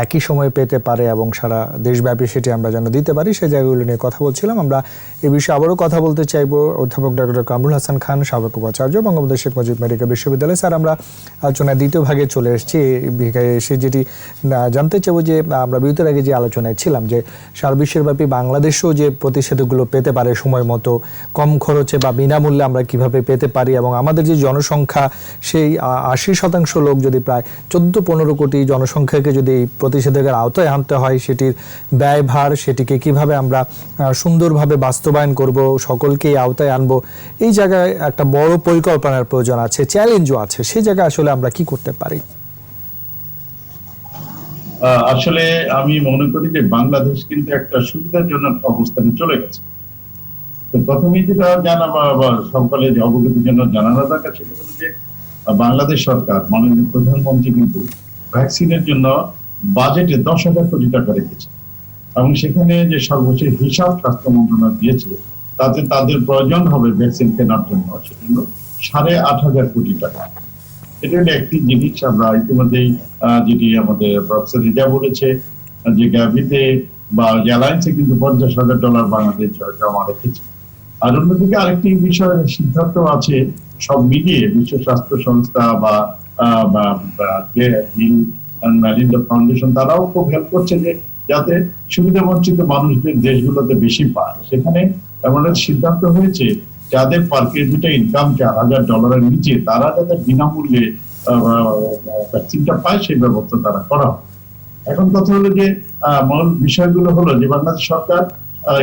একই সময়ে পেতে পারে এবং সারা দেশব্যাপী সেটি আমরা যেন দিতে পারি, সেই জায়গাগুলো নিয়ে কথা বলছিলাম। আমরা এ বিষয়ে আবারও কথা বলতে চাইব অধ্যাপক ডক্টর কামরুল হাসান খান, সাবেক উপাচার্য, বঙ্গবন্ধু শেখ মুজিব মেডিকেল বিশ্ববিদ্যালয়। স্যার, আমরা আলোচনার দ্বিতীয় ভাগে চলে এসেছি। এসে যেটি জানতে চাইব যে আমরা বিরতির আগে যে আলোচনায় ছিলাম যে সারা বিশ্বের বাংলাদেশও যে প্রতিষেধকগুলো পেতে পারে সময় মতো, কম খরচে বা বিনামূল্যে আমরা কিভাবে পেতে পারি, এবং আমাদের যে জনসংখ্যা সেই 80% লোক, যদি প্রায় 14-15 কোটি জনসংখ্যাকে যদি এই প্রতিষেধকের আওতায় আনতে হয়, সেটির ব্যয়ভার, সেটিকে কিভাবে আমরা সুন্দরভাবে বাস্তবায়ন করব, সকলকে এই আওতায় আনবো, এই জায়গায় একটা বড় পরিকল্পনার প্রয়োজন আছে, চ্যালেঞ্জও আছে। সেই জায়গায় আসলে আমরা কি করতে পারি? আসলে আমি মনে করি যে বাংলাদেশ কিন্তু একটা সুবিধাজনক অবস্থানে চলে গেছে। তো প্রথমেই যেটা জানাবো বা সকলে যে অবগতির জন্য জানানো দরকার, সেটা হলো যে বাংলাদেশ সরকার, মাননীয় প্রধানমন্ত্রী কিন্তু ভ্যাকসিনের জন্য বাজেটে 10,000 কোটি টাকা রেখেছে এবং সেখানে যে সর্বশেষ হিসাব স্বাস্থ্য মন্ত্রণালয় দিয়েছে, তাতে তাদের প্রয়োজন হবে ভ্যাকসিন কেনার জন্য সেটা হলো 8,500 কোটি টাকা। এটা হলো একটি জিনিস। আমরা ইতিমধ্যেই যেটি আমাদের প্রফেসর রিজা বলেছে যে গ্যাভিতে বা অ্যালায়েন্সে কিন্তু $50,000 বাংলাদেশ জমা রেখেছে। আর অন্যদিকে আরেকটি বিষয় সিদ্ধান্ত আছে, সব মিলিয়ে বিশ্ব স্বাস্থ্য সংস্থা বা মেলিন্ডা ফাউন্ডেশন তারাও খুব হেল্প করছে যে যাতে সুবিধা বঞ্চিত মানুষদের দেশগুলোতে বেশি পায়। সেখানে এমন একটা সিদ্ধান্ত হয়েছে যাদের পার কেজিটা ইনকাম $4,000 নিচে, তারা যাতে বিনামূল্যে ভ্যাকসিনটা পায় সেই ব্যবস্থা তারা করা হয়। এখন কথা হলো যে মূল বিষয়গুলো হলো যে বাংলাদেশ সরকার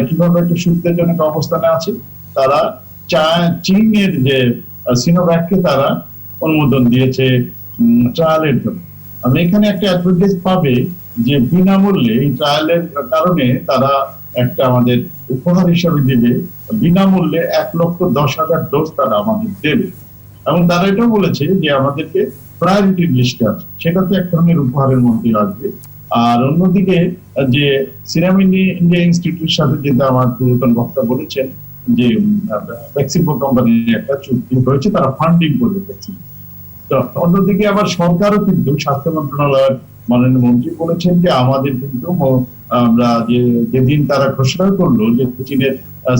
কিভাবে একটা সুবিধাজনক অবস্থানে আছে। তারা চীনের যে সিনোভ্যাককে তারা অনুমোদন দিয়েছে ট্রায়ালের জন্য। আমি এখানে একটা অ্যাডভান্টেজ পাবে যে বিনামূল্যে এই ট্রায়ালের কারণে তারা একটা আমাদের উপহার হিসাবে দেবে, বিনামূল্যে 1,10,000 ডোজ তারা আমাদের দেবে। এবং তারা এটাও বলেছে যে আমাদেরকে প্রায়োরিটি লিস্টে আছে, সেটাতে এক ধরনের উপহারের মধ্যে আসবে। আর অন্যদিকে যে সিরাম ইন্ডিয়া ইনস্টিটিউটের সাথে যেটা আমার পুরাতন বক্তা বলেছেন যে ভ্যাকসিনকো কোম্পানির একটা চুক্তি হয়েছে, তারা ফান্ডিং করবে ভ্যাকসিন। তো অন্যদিকে আবার সরকারও কিন্তু স্বাস্থ্য মন্ত্রণালয়ের মাননীয় মন্ত্রী বলেছেন যে আমাদের কিন্তু আমরা যেদিন তারা ঘোষণা করলো যে চীনের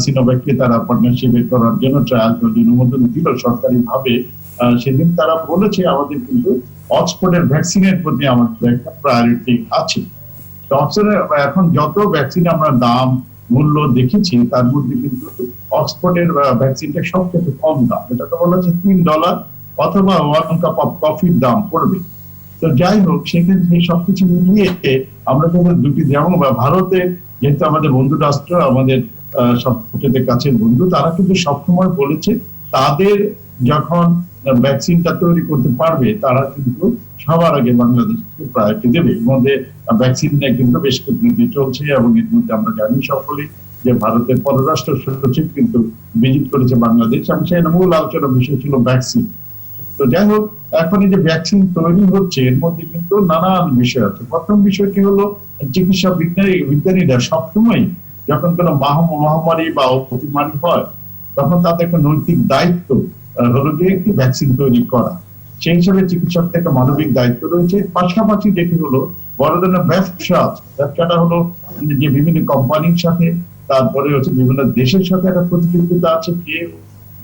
সিনোভ্যাককে তারা পার্টনারশিপ করার জন্য ট্রায়াল করার জন্য অনুমোদন দিল সরকারি ভাবে, সেদিন তারা বলেছে আমাদের কিন্তু অক্সফোর্ডের ভ্যাকসিনের প্রতি আমাদের একটা প্রায়োরিটি আছে। তো অক্সফোর্ডের এখন যত ভ্যাকসিন আমরা দাম মূল্য দেখেছি, তার মধ্যে কিন্তু অক্সফোর্ডের ভ্যাকসিনটা সবচেয়ে কম দাম। এটা তো বলা হচ্ছে $3 অথবা 1 কাপ অফ কফির দাম পড়বে। তো যাই হোক, সেক্ষেত্রে সবকিছু মিলিয়ে আমরা যখন দুটি, যেমন ভারতে যেহেতু আমাদের বন্ধু রাষ্ট্র, আমাদের সবচেয়ে কাছের বন্ধু, তারা কিন্তু সবসময় বলেছে তাদের যখন ভ্যাকসিনটা তৈরি করতে পারবে তারা কিন্তু সবার আগে বাংলাদেশকে প্রায়োরিটি দেবে। এর মধ্যে ভ্যাকসিন নিয়ে কিন্তু বেশ কূটনীতি চলছে এবং এর মধ্যে আমরা জানি সকলেই যে ভারতের পররাষ্ট্র সচিব কিন্তু ভিজিট করেছে বাংলাদেশ এবং সেই মূল আলোচনার বিষয় ছিল ভ্যাকসিন। তো যাই হোক, এখন এই যে ভ্যাকসিন তৈরি হচ্ছে এর মধ্যে কিন্তু নানান বিষয় আছে। প্রথম বিষয়টি হলো চিকিৎসা বিজ্ঞানীরা সবসময় যখন কোনো মহামারী বা অতিমারি হয় তখন তাদের একটা নৈতিক দায়িত্ব হলো যে একটি ভ্যাকসিন তৈরি করা। সেই হিসাবে চিকিৎসকদের একটা মানবিক দায়িত্ব রয়েছে। পাশাপাশি যেটি হলো বড় ধরনের ব্যবসাটা হলো যে বিভিন্ন কোম্পানির সাথে, তারপরে হচ্ছে বিভিন্ন দেশের সাথে একটা প্রতিযোগিতা আছে, কে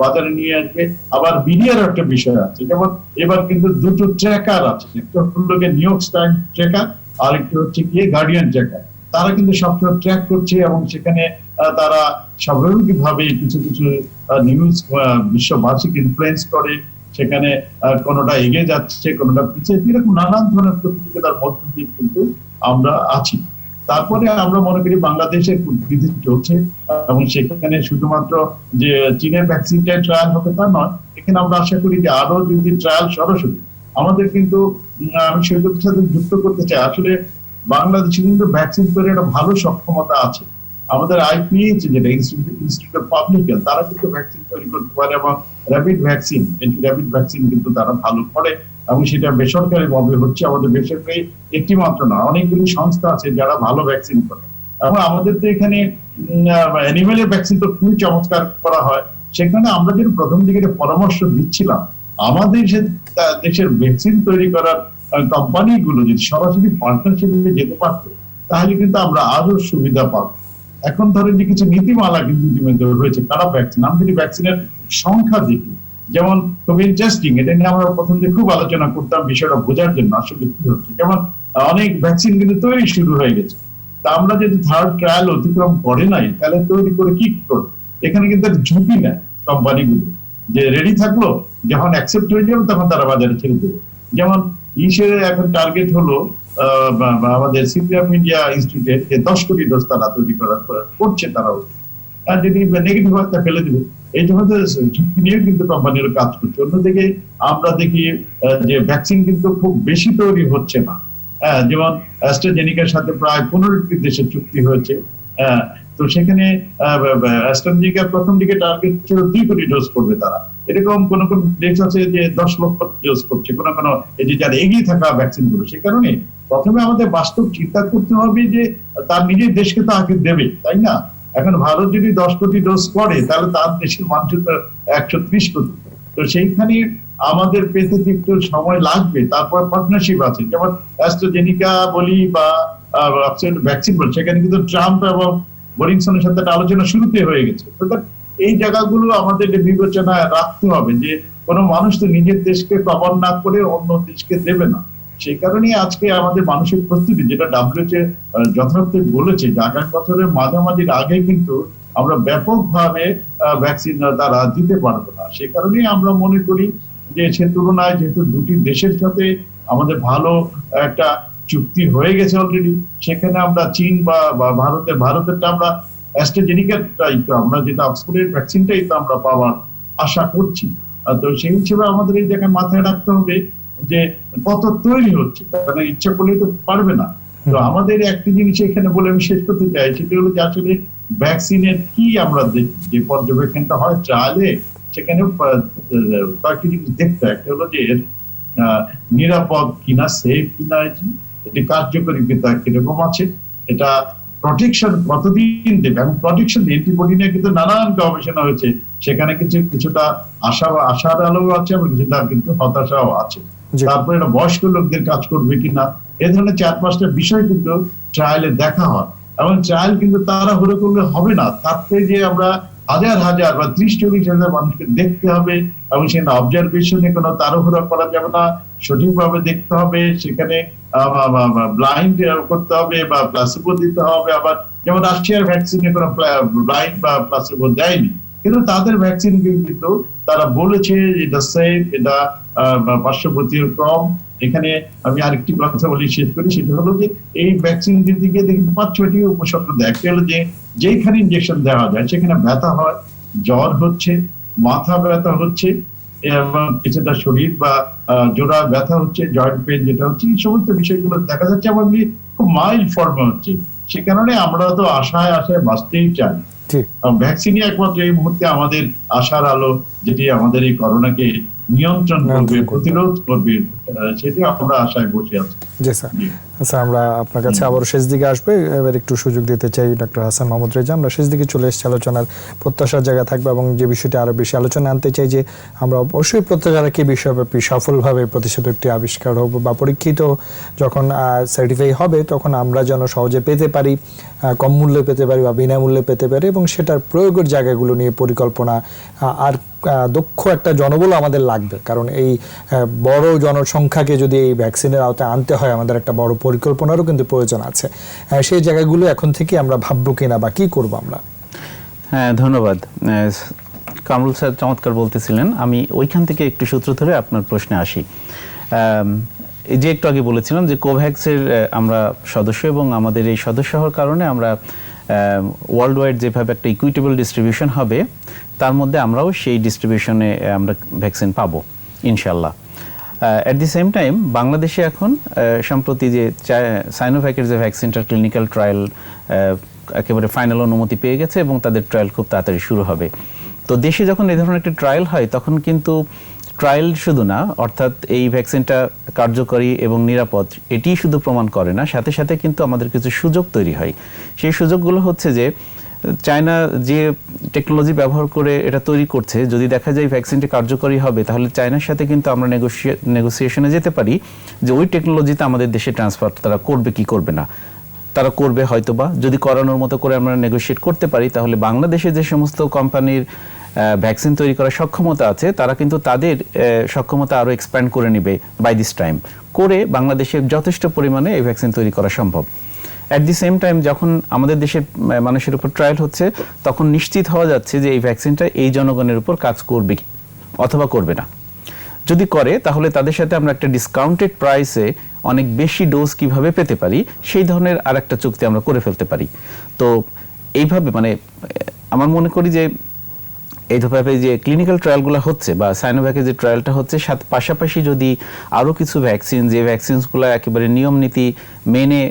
বাজারে নিয়ে আসবে। আবার মিডিয়ার একটা বিষয় আছে, যেমন এবার কিন্তু দুটো ট্র্যাকার আছে, একটা হলো নিউ ইয়র্ক টাইমস ট্র্যাকার আর একটা হচ্ছে গিয়ে গার্ডিয়ান ট্র্যাকার। তারা কিন্তু সবসময় ট্র্যাক করছে এবং সেখানে তারা স্বাভাবিকভাবে কিছু কিছু নিউজ বিশ্ববাসীকে ইনফ্লুয়েন্স করে, সেখানে কোনোটা এগিয়ে যাচ্ছে, কোনোটা পিছিয়ে, এরকম নানান ধরনের প্রতিযোগিতার মধ্য দিয়ে কিন্তু আমরা আছি। তারপরে আমরা মনে করি বাংলাদেশের কূটনীতি চলছে, এবং সেখানে শুধুমাত্র যে চীনের ভ্যাকসিনটাই ট্রায়াল হবে তা নয়, এখানে আমরা আশা করি যে আরো যদি ট্রায়াল সরাসরি আমাদের কিন্তু আমি সেগুলোর সাথে যুক্ত করতে চাই। আসলে বাংলাদেশে কিন্তু ভ্যাকসিন তৈরির একটা ভালো সক্ষমতা আছে। আমাদের আইপিএইচ যেটা ইনস্টিটিউট অফ পাবলিক হেলথ, তারা কিন্তু ভ্যাকসিন তৈরি করতে পারে, এবং rapid vaccine, anti rapid vaccine কিন্তু তারা ভালো করে, এবং সেটা বেসরকারি ভাবে হচ্ছে। আমাদের বেসরকারি একটি মাত্র না, অনেকগুলি সংস্থা আছে যারা ভালো ভ্যাকসিন করে। এবং আমাদের তো এখানে অ্যানিমেলের ভ্যাকসিন তো খুবই চমৎকার করা হয়। সেখানে আমরা যে প্রথম দিকে পরামর্শ দিচ্ছিলাম, আমাদের দেশের ভ্যাকসিন তৈরি করার কোম্পানিগুলো যদি সরাসরি পার্টনারশিপে যেতে পারতো, তাহলে কিন্তু আমরা আরো সুবিধা পাবো। এখন ধরেন যে কিছু নীতিমালা কিন্তু ইতিমধ্যে রয়েছে কারা ভ্যাকসিন, আমি যদি ভ্যাকসিনের সংখ্যা দেখি, যেমন খুব ইন্টারেস্টিং, এটা নিয়ে আমরা প্রথম দিকে খুব আলোচনা করতাম বিষয়টা বোঝার জন্য আসলে কি হচ্ছে। যেমন অনেক ভ্যাকসিন কিন্তু তৈরি শুরু হয়ে গেছে, তা আমরা যদি থার্ড ট্রায়াল অতিক্রম করে নাই, তাহলে তৈরি করে কি করবো? এখানে কিন্তু একটা ঝুঁকি নেয় কোম্পানিগুলো, যে রেডি থাকলো, যখন অ্যাকসেপ্ট হয়ে যাবে তখন তারা বাজারে ছেড়ে দেবে। যেমন ইসের এখন টার্গেট হলো আমাদের সিপিএম ইন্ডিয়া ইনস্টিটিউটে 10 কোটি ডোজ তারা তৈরি করছে, তারা আর যদি নেগেটিভ হয় তা ফেলে দিবে। এই জন্য ঝুঁকি নিয়ে কিন্তু কোম্পানিরা কাজ করছে। অন্যদিকে আমরা দেখি যে ভ্যাকসিন কিন্তু খুব বেশি তৈরি হচ্ছে না। যেমন অ্যাস্ট্রাজেনিকার সাথে প্রায় 15টি দেশের চুক্তি হয়েছে। তো সেখানে অ্যাস্ট্রাজেনিকা প্রথম দিকে টার্গেট ছিল 2 কোটি ডোজ করবে তারা। এরকম কোন কোন দেশ আছে যে 10 লক্ষ ডোজ করছে, কোন কোন এই যে যারা এগিয়ে থাকা ভ্যাকসিন গুলো। সে কারণে প্রথমে আমাদের বাস্তব চিন্তা করতে হবে যে তার নিজের দেশকে তো আগে দেবে, তাই না? এখন ভারত যদি 10 কোটি ডোজ করে, তাহলে তার দেশের মানুষ তো 130 কোটি। তো সেইখানে আমাদের পেতে একটু সময় লাগবে। তারপর পার্টনারশিপ আছে, যেমন অ্যাস্ট্রাজেনিকা বলি বা ভ্যাকসিন বলি, সেখানে কিন্তু ট্রাম্প এবং বরিংসনের সাথে একটা আলোচনা শুরুতে হয়ে গেছে। অর্থাৎ এই জায়গাগুলো আমাদের বিবেচনায় রাখতে হবে যে কোনো মানুষ তো নিজের দেশকে কভার না করে অন্য দেশকে দেবে না। সেই কারণেই আজকে আমাদের মানসিক প্রস্তুতি, যেটা ডাব্লিউএইচও যথার্থ বলেছে যে আগামী বছরের মাঝামাঝির আগে কিন্তু আমরা ব্যাপকভাবে ভ্যাকসিন তারা দিতে পারবো না। সে কারণেই আমরা মনে করি যে সে তুলনায় যেহেতু দুটি দেশের সাথে আমাদের ভালো একটা চুক্তি হয়ে গেছে অলরেডি, সেখানে আমরা চীন বা ভারতেরটা আমরা অ্যাস্ট্রাজেনিকাটাই তো আমরা যেটা অক্সফোর্ডের ভ্যাকসিনটাই তো আমরা পাওয়ার আশা করছি। তো সেই হিসেবে আমাদের এই জায়গায় মাথায় রাখতে হবে যে কত তৈরি হচ্ছে, কারণ ইচ্ছা করলেই তো পারবে না। তো আমাদের একটি জিনিস এখানে বলে আমি শেষ করতে চাই, সেটা হলো যে আসলে ভ্যাকসিনের কি আমরা দেখি যে পর্যবেক্ষণটা হয় ট্রায়ালে, সেখানে কয়েকটি জিনিস দেখতে হয়। একটা হলো যে নিরাপদ কিনা, সেফ কিনা, এটি কার্যকরিতা কিরকম আছে, এটা প্রোটেকশন কতদিন দেবে, এবং প্রোটেকশন অ্যান্টিবডি নিয়ে কিন্তু নানান গবেষণা হয়েছে। সেখানে কিছুটা আশার আলো আছে, এবং কিছুটা কিন্তু হতাশাও আছে। তারপরে এটা বয়স্ক লোকদের কাজ করবে কিনা, এ ধরনের 4-5টা বিষয় কিন্তু ট্রায়ালে দেখা হয়। এবং ট্রায়াল কিন্তু তারা হুড়ো করলে হবে না, তাতে যে আমরা হাজার হাজার বা 30-40 হাজার মানুষকে দেখতে হবে, এবং সেখানে অবজারভেশনে কোনো তাড়াহুড়ো করা যাবে না, সঠিকভাবে দেখতে হবে, সেখানে ব্লাইন্ড করতে হবে বা প্লাসিবো দিতে হবে। আবার যেমন রাশিয়ার ভ্যাকসিনে কোনো ব্লাইন্ড বা প্লাসিবো দেয়নি, কিন্তু তাদের ভ্যাকসিন কিন্তু তারা বলেছে এটা সেফ, এটা পার্শ্ববর্তীয় কম। এখানে আমি আরেকটি কথা বলি, শেষ করি, সেটা হলো যে এই ভ্যাকসিন দিতে গিয়ে দেখি 5-6টি উপসর্গ দেয়। একটা হলো যে যেখানে ইনজেকশন দেওয়া যায় সেখানে ব্যথা হয়, জ্বর হচ্ছে, মাথা ব্যথা হচ্ছে, এবং কিছুটা শরীর বা জোড়া ব্যথা হচ্ছে, জয়েন্ট পেন যেটা হচ্ছে, এই সমস্ত বিষয়গুলো দেখা যাচ্ছে এবং খুব মাইল্ড ফর্মে হচ্ছে। সে কারণে আমরা তো আশায় বাঁচতেই চাই। ভ্যাকসিনই একমাত্র এই মুহূর্তে আমাদের আশার আলো, যেটি আমাদের এই করোনাকে নিয়ন্ত্রণ করবে, প্রতিরোধ করবে, সেটি আমরা আশায় বসে আছি। জি স্যার। আচ্ছা, আমরা আপনার কাছে আবার শেষ দিকে আসবে, এবার একটু সুযোগ দিতে চাই ডক্টর হাসান মাহমুদ রেজা। আমরা শেষ দিকে চলে এসেছি, আলোচনার প্রত্যাশার জায়গা থাকবে, এবং যে বিষয়টি আরো বেশি আলোচনা আনতে চাই যে আমরা অবশ্যই প্রত্যাশা রাখি বিশ্বব্যাপী সফলভাবে প্রতিষেধকটি আবিষ্কার হবে বা পরীক্ষিত যখন সার্টিফাই হবে, তখন আমরা যেন সহজে পেতে পারি, কম মূল্যে পেতে পারি বা বিনামূল্যে পেতে পারি, এবং সেটার প্রয়োগের জায়গাগুলো নিয়ে পরিকল্পনা আর দক্ষ একটা জনবল আমাদের লাগবে। কারণ এই বড় জনসংখ্যাকে যদি এই ভ্যাকসিনের আওতায় আনতে হয়, আমাদের একটা বড় পরিকল্পনারও কিন্তু প্রয়োজন আছে। সেই জায়গাগুলো এখন থেকে আমরা ভাববো কিনা বা কি করবো আমরা? হ্যাঁ, ধন্যবাদ। কামরুল স্যার চমৎকার বলতেছিলেন, আমি ওইখান থেকে একটু সূত্র ধরে আপনার প্রশ্নে আসি। এই যে একটু আগে বলেছিলাম যে কোভ্যাক্সের আমরা সদস্য এবং আমাদের এই সদস্য হওয়ার কারণে আমরা ওয়ার্ল্ড ওয়াইড যেভাবে একটা ইকুইটেবল ডিস্ট্রিবিউশন হবে, তার মধ্যে আমরাও সেই ডিস্ট্রিবিউশনে আমরা ভ্যাকসিন পাবো ইনশাল্লাহ। অ্যাট দি সেম টাইম বাংলাদেশে এখন সম্প্রতি যে সাইনোভ্যাকের যে ভ্যাকসিনটার ক্লিনিক্যাল ট্রায়াল একেবারে ফাইনাল অনুমতি পেয়ে গেছে এবং তাদের ট্রায়াল খুব তাড়াতাড়ি শুরু হবে। তো দেশে যখন এই ধরনের একটা ট্রায়াল হয় তখন কিন্তু ট্রায়াল শুধু না, অর্থাৎ এই ভ্যাকসিনটা কার্যকরী এবং নিরাপদ এটি শুধু প্রমাণ করে না, সাথে সাথে কিন্তু আমাদের কিছু সুযোগ তৈরি হয়। সেই সুযোগগুলো হচ্ছে যে চায়না যে টেকনোলজি ব্যবহার করে এটা তৈরি করছে, যদি দেখা যায় ভ্যাকসিনটি কার্যকরী হবে তাহলে চায়নার সাথে কিন্তু আমরা নেগোসিয়েশনে যেতে পারি যে ওই টেকনোলজিতে আমাদের দেশে ট্রান্সফার তারা করবে কি করবে না। তারা করবে হয়তোবা, যদি করানোর মতো করে আমরা নেগোশিয়েট করতে পারি তাহলে বাংলাদেশে যে সমস্ত কোম্পানির ভ্যাকসিন তৈরি করার সক্ষমতা আছে তারা কিন্তু তাদের সক্ষমতা আরও এক্সপ্যান্ড করে নেবে বাই দিস টাইম, করে বাংলাদেশে যথেষ্ট পরিমাণে এই ভ্যাকসিন তৈরি করা সম্ভব। অ্যাট দি সেম টাইম যখন আমাদের দেশের মানুষের উপর ট্রায়াল হচ্ছে তখন নিশ্চিত হওয়া যাচ্ছে যে এই ভ্যাকসিনটা এই জনগণের উপর কাজ করবে অথবা করবে না। যদি করে তাহলে তাদের সাথে আমরা একটা ডিসকাউন্টেড প্রাইসে অনেক বেশি ডোজ কিভাবে পেতে পারি সেই ধরনের আর একটা চুক্তি আমরা করে ফেলতে পারি। তো এইভাবে মানে আমার মনে করি যে এইভাবে যে ক্লিনিক্যাল ট্রায়ালগুলো হচ্ছে বা সাইনোভ্যাকের যে ট্রায়ালটা হচ্ছে, পাশাপাশি যদি আরও কিছু ভ্যাকসিন, যে ভ্যাকসিনসগুলো একেবারে নিয়ম নীতি মেনে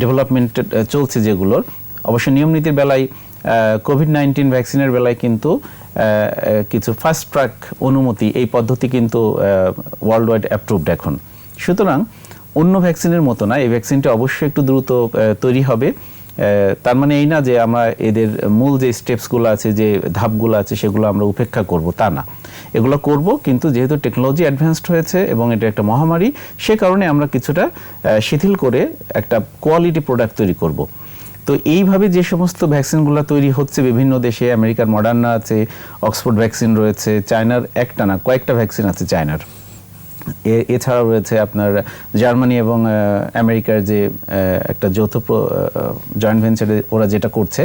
ডেভেলপমেন্ট চলছে যেগুলোর, অবশ্য নিয়ম নীতির বেলায় কোভিড-19 ভ্যাকসিনের বেলায় কিন্তু কিছু ফাস্ট ট্র্যাক অনুমতি, এই পদ্ধতি কিন্তু ওয়ার্ল্ড ওয়াইড অ্যাপ্রুভড এখন। সুতরাং অন্য ভ্যাকসিনের মতো না, এই ভ্যাকসিনটা অবশ্যই একটু দ্রুত তৈরি হবে। তার মানে এই না যে আমরা এদের মূল যে স্টেপসগুলো আছে, যে ধাপগুলো আছে সেগুলো আমরা উপেক্ষা করব, তা না, এগুলো করব, কিন্তু যেহেতু টেকনোলজি অ্যাডভান্সড হয়েছে এবং এটা একটা মহামারী, সে কারণে আমরা কিছুটা শিথিল করে একটা কোয়ালিটি প্রোডাক্ট তৈরি করব। তো এইভাবে যে সমস্ত ভ্যাকসিনগুলো তৈরি হচ্ছে বিভিন্ন দেশে, আমেরিকার মডার্না আছে, অক্সফোর্ড ভ্যাকসিন রয়েছে, চায়নার একটা না কয়েকটা ভ্যাকসিন আছে চায়নার, এছাড়াও রয়েছে আপনার জার্মানি এবং আমেরিকার যে একটা যৌথ জয়েন্ট ভেঞ্চারে ওরা যেটা করছে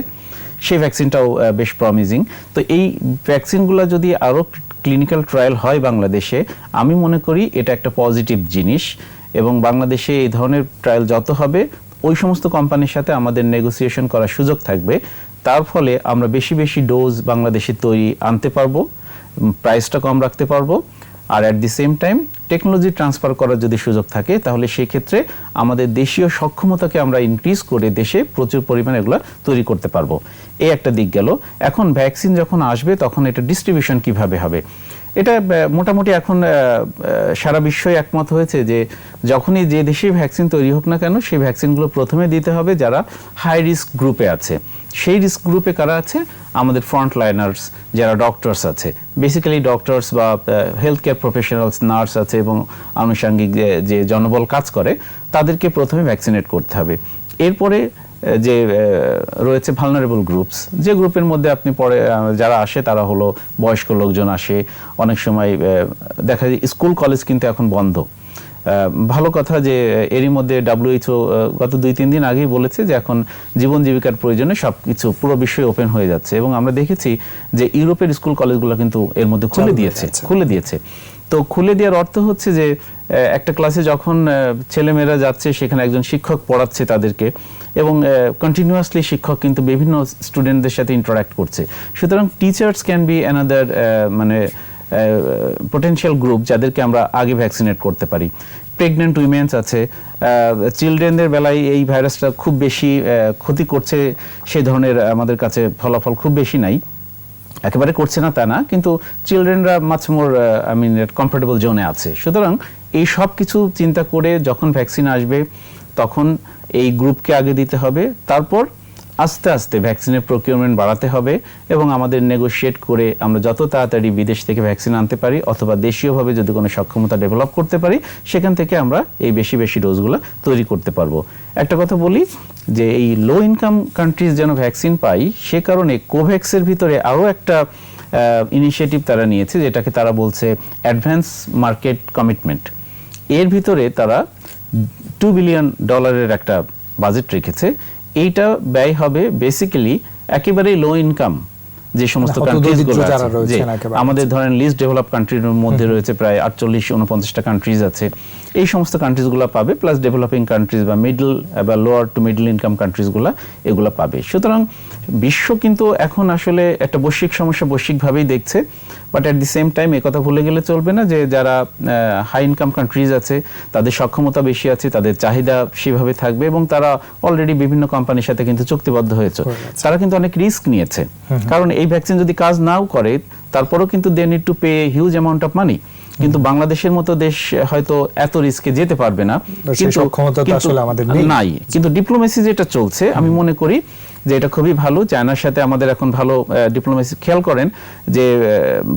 সেই ভ্যাকসিনটাও বেশ প্রমিজিং। তো এই ভ্যাকসিনগুলো যদি আরও ক্লিনিক্যাল ট্রায়াল হয় বাংলাদেশে, আমি মনে করি এটা একটা পজিটিভ জিনিস, এবং বাংলাদেশে এই ধরনের ট্রায়াল যত হবে ওই সমস্ত কোম্পানির সাথে আমাদের নেগোসিয়েশন করার সুযোগ থাকবে। তার ফলে আমরা বেশি বেশি ডোজ বাংলাদেশে তৈরি আনতে পারবো, প্রাইসটা কম রাখতে পারবো, আর at the same time technology transfer করার যদি সুযোগ থাকে তাহলে সেক্ষেত্রে আমাদের দেশীয় সক্ষমতাকে আমরা ইনক্রিজ করে দেশে প্রচুর পরিমাণে এগুলো তৈরি করতে পারবো। এই একটা দিক গেল। এখন ভ্যাকসিন যখন আসবে তখন এটা ডিস্ট্রিবিউশন কিভাবে হবে, এটা মোটামুটি এখন সারা বিশ্বই একমত হয়েছে যে যখনই যে দেশে ভ্যাকসিন তৈরি হোক না কেন সেই ভ্যাকসিনগুলো প্রথমে দিতে হবে যারা হাই রিস্ক গ্রুপে আছে। সেই রিস্ক গ্রুপে কারা আছে? আমাদের ফ্রন্ট লাইনার্স, যারা ডক্টরস আছে, বেসিক্যালি ডক্টরস বা হেলথ কেয়ার প্রফেশনালস, নার্স আছে এবং আনুষঙ্গিক যে জনবল কাজ করে, তাদেরকে প্রথমে ভ্যাকসিনেট করতে হবে। এরপরে যে রয়েছে ভালনারেবল গ্রুপস, যে গ্রুপের মধ্যে আপনি পরে যারা আসে তারা হলো বয়স্ক লোকজন আসে, অনেক সময় দেখা যায় স্কুল কলেজ কিন্তু এখন বন্ধ। ভালো কথা যে এরই মধ্যে WHO গত 2-3 দিন আগেই বলেছে যে এখন জীবন জীবিকার প্রয়োজনে সবকিছু পুরো বিশ্বই ওপেন হয়ে যাচ্ছে, এবং আমরা দেখেছি যে ইউরোপের স্কুল কলেজগুলো কিন্তু এর মধ্যে খুলে দিয়েছে। তো খুলে দেওয়ার অর্থ হচ্ছে যে একটা ক্লাসে যখন ছেলেমেয়েরা যাচ্ছে সেখানে একজন শিক্ষক পড়াচ্ছে তাদেরকে, এবং কন্টিনিউয়াসলি শিক্ষক কিন্তু বিভিন্ন স্টুডেন্টদের সাথে ইন্টারাক্ট করছে। সুতরাং টিচার্স ক্যান বি অ্যানাদার মানে পোটেনশিয়াল গ্রুপ যাদেরকে আমরা আগে ভ্যাকসিনেট করতে পারি। প্রেগনেন্ট উইমেন্স আছে, চিলড্রেনদের বেলায় এই ভাইরাসটা খুব বেশি ক্ষতি করছে সেই ধরনের আমাদের কাছে ফলাফল খুব বেশি নাই, একেবারে করছে না তা না, কিন্তু চিলড্রেনরা মাছ মোর কমফোর্টেবল জোনে আছে। সুতরাং এই সব কিছু চিন্তা করে যখন ভ্যাকসিন আসবে তখন এই গ্রুপকে আগে দিতে হবে, তারপর আস্তে আস্তে ভ্যাকসিনের প্রকিউরমেন্ট বাড়াতে হবে, এবং আমাদের নেগোশিয়েট করে আমরা যত তাড়াতাড়ি বিদেশ থেকে ভ্যাকসিন আনতে পারি অথবা দেশীয়ভাবে যদি কোনো সক্ষমতা ডেভেলপ করতে পারি সেখান থেকে আমরা এই বেশি বেশি ডোজগুলো তৈরি করতে পারবো। একটা কথা বলি যে এই লো ইনকাম কান্ট্রিজ যেন ভ্যাকসিন পাই, সে কারণে কোভ্যাক্সের ভিতরে আরও একটা ইনিশিয়েটিভ তারা নিয়েছে, যেটাকে তারা বলছে অ্যাডভান্স মার্কেট কমিটমেন্ট। এর ভিতরে তারা $2 বিলিয়ন একটা বাজেট রেখেছে। এইটা ব্যয় হবে বেসিক্যালি একেবারেই লো ইনকাম যে সমস্ত হতদরিদ্র কান্ট্রিজগুলো যারা আছে, রয়েছেন যে একেবারে। আমাদের ধরেন লিস্ট ডেভেলপ কান্ট্রির মধ্যে রয়েছে প্রায় 48-49টা কান্ট্রিজ আছে, এই সমস্ত কান্ট্রিজগুলো পাবে, প্লাস ডেভেলপিং কান্ট্রিজ বা মিডল বা লোয়ার টু মিডল ইনকাম কান্ট্রিজগুলো এগুলো পাবে। সুতরাং বিশ্ব কিন্তু এখন আসলে একটা বৈশ্বিক সমস্যা বৈশ্বিকভাবেই দেখছে, but at the same time একথা ভুলে গেলে চলবে না যে যারা হাই ইনকাম কান্ট্রিজ আছে তাদের সক্ষমতা বেশি আছে, তাদের চাহিদা সেভাবে থাকবে, এবং তারা অলরেডি বিভিন্ন কোম্পানির সাথে কিন্তু চুক্তিবদ্ধ হয়েছে, তারা কিন্তু অনেক রিস্ক নিয়েছে। কারণ এই ভ্যাকসিন যদি কাজ নাও করে তারপরেও কিন্তু they need to pay huge amount of money. কিন্তু বাংলাদেশের মতো দেশ হয়তো এত রিস্কে যেতে পারবে না, সেই সক্ষমতা তো আসলে আমাদের নেই। নাই। কিন্তু ডিপ্লোমেসি যেটা চলছে, আমি মনে করি যে এটা খুবই ভালো। চায়নার সাথে আমাদের এখন ভালো ডিপ্লোমেসি। খেয়াল করেন যে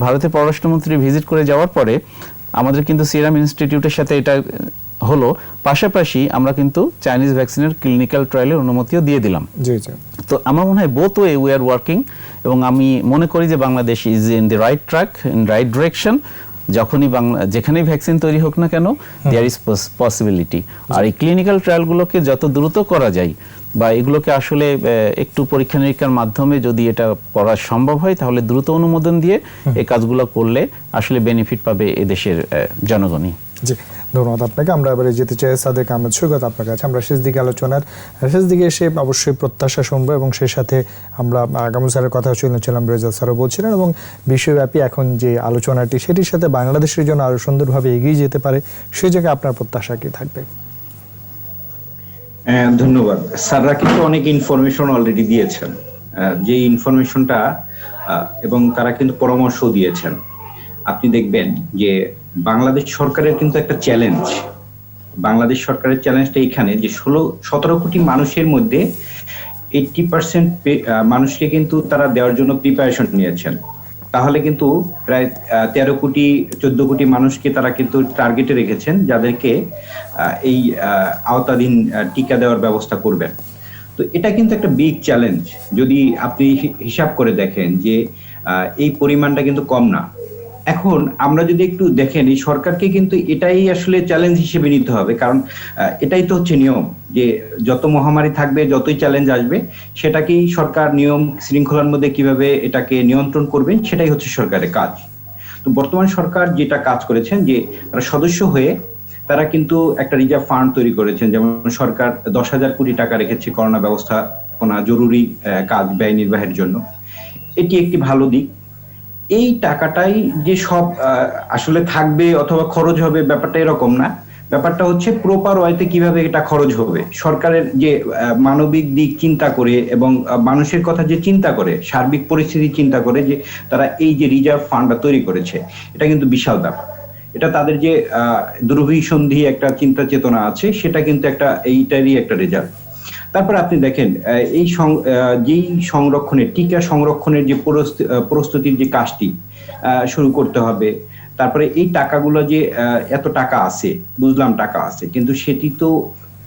ভারতের পররাষ্ট্রমন্ত্রী ভিজিট করে যাওয়ার পরে আমাদের কিন্তু সিরাম ইনস্টিটিউটের সাথে এটা হলো, পাশাপাশি আমরা কিন্তু চাইনিজ ভ্যাকসিনের ক্লিনিক্যাল ট্রায়ালের অনুমতিও দিয়ে দিলাম। জি জি। তো আমার মনে হয় both way we are working, এবং আমি মনে করি যে Bangladesh is in the right track, in right direction. যখনই যেখানেই ভ্যাকসিন তৈরি হোক না কেন, দেয়ার ইজ পসিবিলিটি। আর এই ক্লিনিক্যাল ট্রায়ালগুলোকে যত দ্রুত করা যায় বা এগুলোকে আসলে একটু পরীক্ষা নিরীক্ষার মাধ্যমে যদি এটা করা সম্ভব হয়, তাহলে দ্রুত অনুমোদন দিয়ে এই কাজগুলো করলে আসলে বেনিফিট পাবে এদেশের জনগণই। জি, ধন্যবাদ আপনাকে। আমরা এবারে যেতে চাই সাদেক আহমেদ সৈকত আপনার কাছে। আমরা শেষ দিকে আলোচনার শেষ দিকে এসে অবশ্যই প্রত্যাশা শুনবো, এবং সেই সাথে আমরা কামরুল স্যারের কথা শুনেছিলাম, রেজাল স্যারও বলছিলেন, এবং বিশ্বব্যাপী এখন যে আলোচনাটি সেটির সাথে বাংলাদেশের জন্য আরো সুন্দরভাবে এগিয়ে যেতে পারে, সেই জায়গায় আপনার প্রত্যাশা কি থাকবে? ধন্যবাদ। স্যাররা কিন্তু অনেক ইনফরমেশন অলরেডি দিয়েছেন, যে ইনফরমেশনটা এবং তারা কিন্তু পরামর্শ দিয়েছেন। আপনি দেখবেন যে বাংলাদেশ সরকারের কিন্তু একটা চ্যালেঞ্জ, বাংলাদেশ সরকারের চ্যালেঞ্জটা এখানে যে 17 কোটি মানুষের মধ্যে 80% মানুষকে কিন্তু তারা দেওয়ার জন্য প্রিপারেশন নিয়েছেন। তাহলে কিন্তু প্রায় 13 কোটি 14 কোটি মানুষকে তারা কিন্তু টার্গেটে রেখেছেন, যাদেরকে এই আওতাধীন টিকা দেওয়ার ব্যবস্থা করবেন। তো এটা কিন্তু একটা বিগ চ্যালেঞ্জ। যদি আপনি হিসাব করে দেখেন যে এই পরিমাণটা কিন্তু কম না। এখন আমরা যদি একটু দেখেন, এই সরকারকে কিন্তু এটাই আসলে চ্যালেঞ্জ হিসেবে নিতে হবে, কারণ এটাই তো হচ্ছে নিয়ম যে যত মহামারী থাকবে, যতই চ্যালেঞ্জ আসবে, সেটাকেই সরকার নিয়ম শৃঙ্খলার মধ্যে কিভাবে এটাকে নিয়ন্ত্রণ করবেন, সেটাই হচ্ছে সরকারের কাজ। তো বর্তমান সরকার যেটা কাজ করেছেন যে তারা সদস্য হয়ে তারা কিন্তু একটা রিজার্ভ ফান্ড তৈরি করেছেন। যেমন সরকার 10,000 কোটি টাকা রেখেছে করোনা ব্যবস্থাপনা জরুরি কাজ ব্যয় নির্বাহের জন্য। এটি একটি ভালো দিক। এই টাকাটাই যে সব আসলে থাকবে অথবা খরচ হবে, ব্যাপারটা এরকম না। ব্যাপারটা হচ্ছে প্রপার ওয়েতে কিভাবে এটা খরচ হবে, সরকারের যে মানবিক দিক চিন্তা করে এবং মানুষের কথা যে চিন্তা করে, সার্বিক পরিস্থিতি চিন্তা করে, যে তারা এই যে রিজার্ভ ফান্ডটা তৈরি করেছে, এটা কিন্তু বিশাল ব্যাপার। এটা তাদের যে দুরভিসন্ধি একটা চিন্তা চেতনা আছে, সেটা কিন্তু একটা এইটারই একটা রেজাল্ট। তারপর আপনি দেখেন এই যেই সংরক্ষণের টিকা সংরক্ষণের যে প্রস্তুতির যে কাজটি শুরু করতে হবে। তারপরে এই টাকাগুলো যে এত টাকা আছে, বুঝলাম টাকা আছে, কিন্তু সেটি তো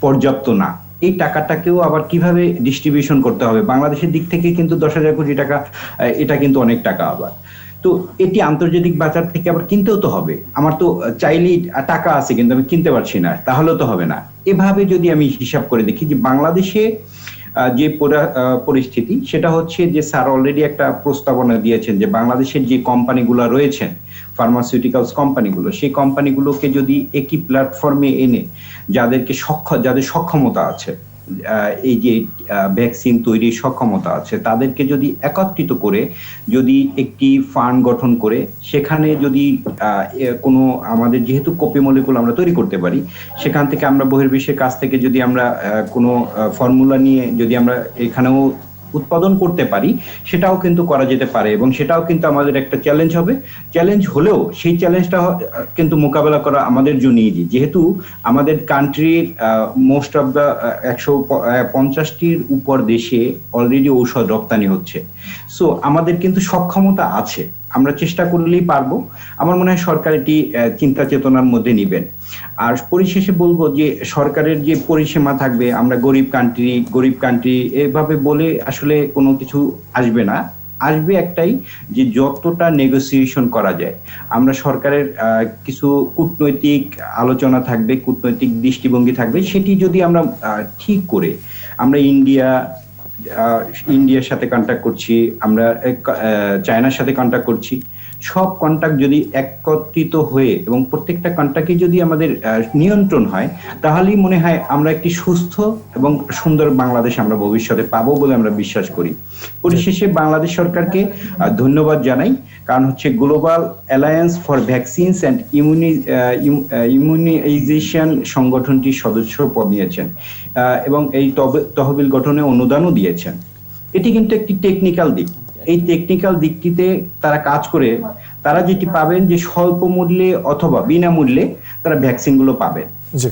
পর্যাপ্ত না। এই টাকাটাকেও আবার কিভাবে ডিস্ট্রিবিউশন করতে হবে, বাংলাদেশের দিক থেকে কিন্তু 10,000 কোটি টাকা, এটা কিন্তু অনেক টাকা। আবার তো এটি আন্তর্জাতিক বাজার থেকে আবার কিনতেও তো হবে। আমার তো চাইলেই টাকা আছে কিন্তু আমি কিনতে পারছি না, তাহলেও তো হবে না। এভাবে যদি আমি হিসাব করে দেখি যে বাংলাদেশে যে পরিস্থিতি, সেটা হচ্ছে যে স্যার অলরেডি একটা প্রস্তাবনা দিয়েছেন যে বাংলাদেশের যে কোম্পানিগুলো রয়েছেন, ফার্মাসিউটিক্যালস কোম্পানিগুলো, সেই কোম্পানিগুলোকে যদি একই প্ল্যাটফর্মে এনে যাদের সক্ষমতা আছে, এই যে ভ্যাকসিন তৈরির সক্ষমতা আছে, তাদেরকে যদি একত্রিত করে যদি একটি ফান্ড গঠন করে সেখানে যদি কোনো আমাদের যেহেতু কপি মলিকুল আমরা তৈরি করতে পারি, সেখান থেকে আমরা বহির্বিশ্বের কাছ থেকে যদি আমরা কোনো ফর্মুলা নিয়ে যদি আমরা এখানেও উৎপাদন করতে পারি, সেটাও কিন্তু করা যেতে পারে। এবং সেটাও কিন্তু আমাদের একটা চ্যালেঞ্জ হবে। চ্যালেঞ্জ হলেও সেই চ্যালেঞ্জটা কিন্তু মোকাবেলা করা আমাদের জন্য ইজি, যেহেতু আমাদের কান্ট্রির মোস্ট অফ দ্য 150টির উপর দেশে অলরেডি ঔষধ রপ্তানি হচ্ছে। সো আমাদের কিন্তু সক্ষমতা আছে, আমরা চেষ্টা করলেই পারবো। আমার মনে হয় সরকার এটি চিন্তা চেতনার মধ্যে নিবেন। আর পরিশেষে বলবো যে সরকারের যে পরিসীমা থাকবে, আমরা গরিব কান্ট্রি এভাবে বলে আসলে কোনো কিছু আসবে না। আসবে একটাই, যে যতটা নেগোসিয়েশন করা যায়, আমরা সরকারের কিছু কূটনৈতিক আলোচনা থাকবে, কূটনৈতিক দৃষ্টিভঙ্গি থাকবে, সেটি যদি আমরা ঠিক করে আমরা ইন্ডিয়া, ইন্ডিয়ার সাথে কন্ট্যাক্ট করছি, আমরা চায়নার সাথে কন্ট্যাক্ট করছি। সব কন্ট্যাক্ট যদি একত্রিত হয়ে এবং প্রত্যেকটা কন্ট্যাক্টে যদি আমাদের নিয়ন্ত্রণ হয়, তাহলেই মনে হয় আমরা একটি সুস্থ এবং সুন্দর বাংলাদেশ আমরা ভবিষ্যতে পাবো বলে আমরা বিশ্বাস করি। পরিশেষে বাংলাদেশ সরকারকে ধন্যবাদ জানাই, কারণ হচ্ছে Global Alliance for Vaccines and Immunization সংগঠনটির সদস্য পদ নিয়েছেন এবং এই তহবিল গঠনে অনুদানও দিয়েছেন। এটি কিন্তু একটি টেকনিক্যাল দিক। এই টেকনিক্যাল দিকটিতে তারা কাজ করে তারা যেটি পাবেন যে স্বল্প মূল্যে অথবা বিনামূল্যে তারা ভ্যাকসিনগুলো পাবেন। জি।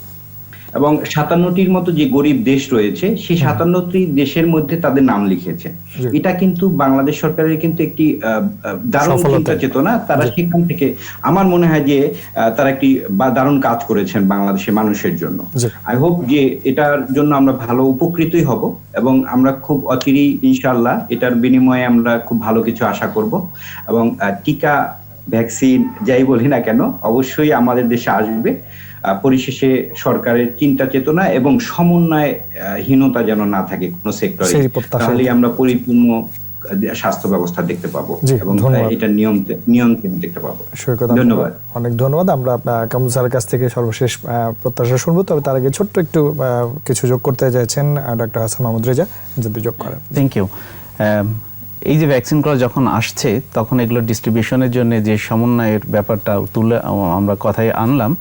এবং 57টির মতো যে গরিব দেশ রয়েছে সেই 57টি দেশের মধ্যে তাদের নাম লিখেছে। এটা কিন্তু বাংলাদেশ সরকারের কিন্তু একটি দারুণ চিন্তা চেতনা। তারা সেখান থেকে আমার মনে হয় যে তারা একটি দারুণ কাজ করেছেন বাংলাদেশের মানুষের জন্য। আই হোপ যে এটার জন্য আমরা ভালো উপকৃতই হব এবং আমরা খুব অচিরেই ইনশাআল্লাহ এটার বিনিময়ে আমরা খুব ভালো কিছু আশা করব এবং টিকা ভ্যাকসিন যাই বলি না কেন অবশ্যই আমাদের দেশে আসবে। পরিশেষে সরকারের চিন্তা চেতনা এবং সমন্বয়হীনতা যেন না থাকে কোনো সেক্টরে, তাহলে আমরা পরিপূর্ণ স্বাস্থ্য ব্যবস্থা দেখতে পাবো এবং এটা নিয়ন্ত্রণ দেখতে পাবো। ধন্যবাদ, অনেক ধন্যবাদ। আমরা কামরুল স্যারের কাছ থেকে সর্বশেষ প্রত্যাশা শুনবো, তবে তার আগে ছোট্ট একটু কিছু যোগ করতে চাইছেন ডক্টর হাসান মাহমুদ রেজা, যদি যোগ করেন। Thank you. এই যে ভ্যাকসিনগুলো যখন আসছে তখন এগুলো ডিস্ট্রিবিউশনের জন্য যে সমন্বয়ের ব্যাপারটা তুলে আমরা কথায় আনলাম,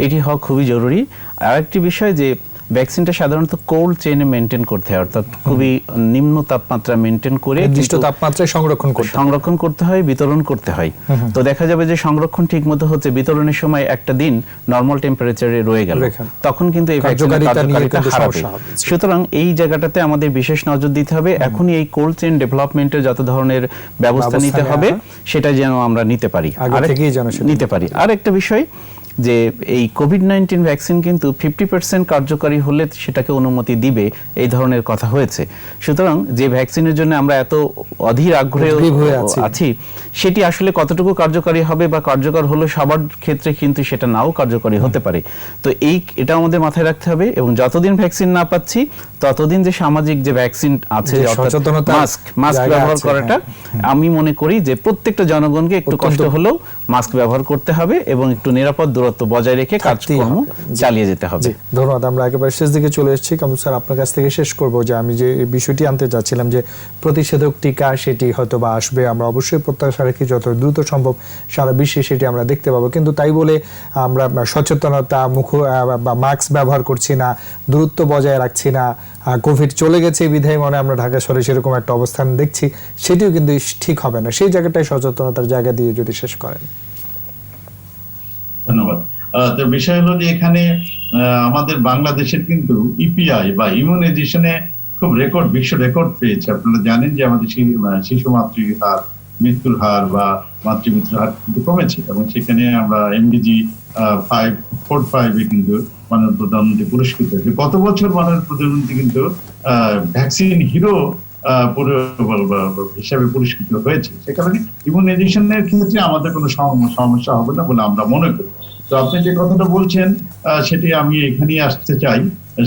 এটি হওয়া খুবই জরুরি। আরেকটি বিষয় যে ভ্যাকসিনটা সাধারণত কোল্ড চেইনে মেনটেন করতে হয়, অর্থাৎ খুবই নিম্ন তাপমাত্রা মেনটেন করে নির্দিষ্ট তাপমাত্রায় সংরক্ষণ করতে হয়, বিতরণ করতে হয়। তো দেখা যাবে যে সংরক্ষণ ঠিক মতো হচ্ছে, বিতরণের সময় একটা দিন নরমাল টেম্পারেচারে রয়ে গেল, তখন কিন্তু এই ভ্যাকসিনের কার্যকারিতা হারাবে। সুতরাং এই জায়গাটাতে আমাদের বিশেষ নজর দিতে হবে। এখনই এই কোল্ড চেইন ডেভেলপমেন্টের যত ধরনের ব্যবস্থা নিতে হবে সেটা যেন আমরা নিতে পারি। আর একটা বিষয় যে এই কোভিড-19 ভ্যাকসিন কিন্তু 50% কার্যকারী হলে সেটাকে অনুমতি দিবে, এই ধরনের কথা হয়েছে। সুতরাং যে ভ্যাকসিনের জন্য আমরা এত অধীর আগ্রহে আছি সেটি আসলে কতটুকু কার্যকারী হবে বা কার্যকর হলো সবার ক্ষেত্রে কিন্তু সেটা নাও কার্যকারী হতে পারে। তো এটা আমাদের মাথায় রাখতে হবে এবং যতদিন ভ্যাকসিন না পাচ্ছি ততদিন যে সামাজিক যে ভ্যাকসিন আছে, মাস্ক ব্যবহার করাটা, আমি মনে করি যে প্রত্যেকটা জনগণকে একটু কষ্ট হলেও মাস্ক ব্যবহার করতে হবে এবং একটু নিরাপদ দূরত্ব বজায় রেখে কাজকর্ম চালিয়ে যেতে হবে। ধন্যবাদ। আমরা একেবারে শেষ দিকে চলে এসেছি। কামরুল স্যার, আপনার কাছ থেকে শেষ করব যে আমি যে বিষয়টি আনতে চাচ্ছিলাম যে প্রতিষেধক টিকা সেটি হয়তো বা আসবে, আমরা অবশ্যই প্রত্যাশা রাখি যত দ্রুত সম্ভব সারা বিশ্বে সেটি আমরা দেখতে পাবো, কিন্তু তাই বলে আমরা সচেতনতা বা মাস্ক ব্যবহার করছি না, দূরত্ব বজায় রাখছি না, কোভিড চলে গেছে বিধায় মনে আমরা ঢাকা শহরে সেরকম একটা অবস্থান দেখছি, সেটিও কিন্তু ঠিক হবে না। সেই জায়গাটায় সচেতনতার জায়গা দিয়ে যদি শেষ করেন। ধন্যবাদ। তো বিষয় হলো যে এখানে আমাদের বাংলাদেশের কিন্তু ইপিআই বা ইমিউনাইজেশনে খুব বিশ্ব রেকর্ড পেয়েছে। আপনারা জানেন যে আমাদের শিশু মাতৃ হার, মৃত্যুর হার বা মাতৃমৃত্যুর হার কিন্তু কমেছে এবং সেখানে আমরা এমডিজি 545 কিন্তু মাননীয় প্রধানমন্ত্রী পুরস্কৃত হয়েছে। গত বছর মাননীয় প্রধানমন্ত্রী কিন্তু ভ্যাকসিন হিরো হিসাবে পুরস্কৃত হয়েছে। সে কারণে ইমিউনাইজেশনের ক্ষেত্রে আমাদের কোনো সমস্যা হবে না বলে আমরা মনে করি। তো আপনি যে কথাটা বলছেন সেটি আমি এখানেই আসতে চাই।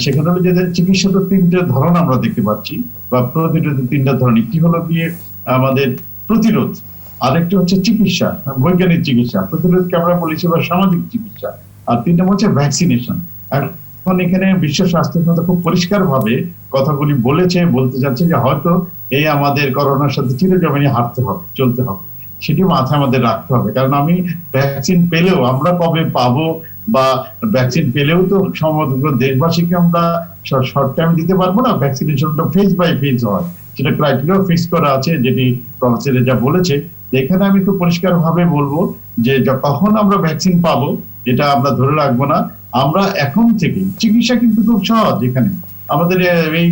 সেখানে হলো যে চিকিৎসা তো 3টে ধরন আমরা দেখতে পাচ্ছি বা প্রতিরোধ 3টা ধরন। একটি হলো গিয়ে আমাদের প্রতিরোধ, আরেকটি হচ্ছে চিকিৎসা, বৈজ্ঞানিক চিকিৎসা, প্রতিরোধকে আমরা বলেছি বা সামাজিক চিকিৎসা, আর 3টা হচ্ছে ভ্যাকসিনেশন। এখন এখানে বিশ্ব স্বাস্থ্য সংস্থা খুব পরিষ্কার ভাবে কথাগুলি বলতে যাচ্ছে যে হয়তো এই আমাদের করোনার সাথে চিরজীবনী হাঁটতে হবে, চলতে হবে, সেটি মাথায় আমাদের রাখতে হবে। কারণ আমি ভ্যাকসিন পেলেও আমরা কবে পাবো বা ভ্যাকসিন পেলেও তো সমগ্র দেশবাসীকে আমরা শর্ট টাইম দিতে পারবো না। ভ্যাকসিনেশনটা ফেজ বাই ফেজ হয়, সেটা ক্রাইটেরিয়া ফিক্স করা আছে, যেটি প্রফেসর যা বলেছে। এখানে আমি খুব পরিষ্কার ভাবে বলবো যে কখন আমরা ভ্যাকসিন পাবো এটা আমরা ধরে রাখবো না। আমরা এখন থেকে চিকিৎসা কিন্তু খুব সহজ। এখানে আমাদের এই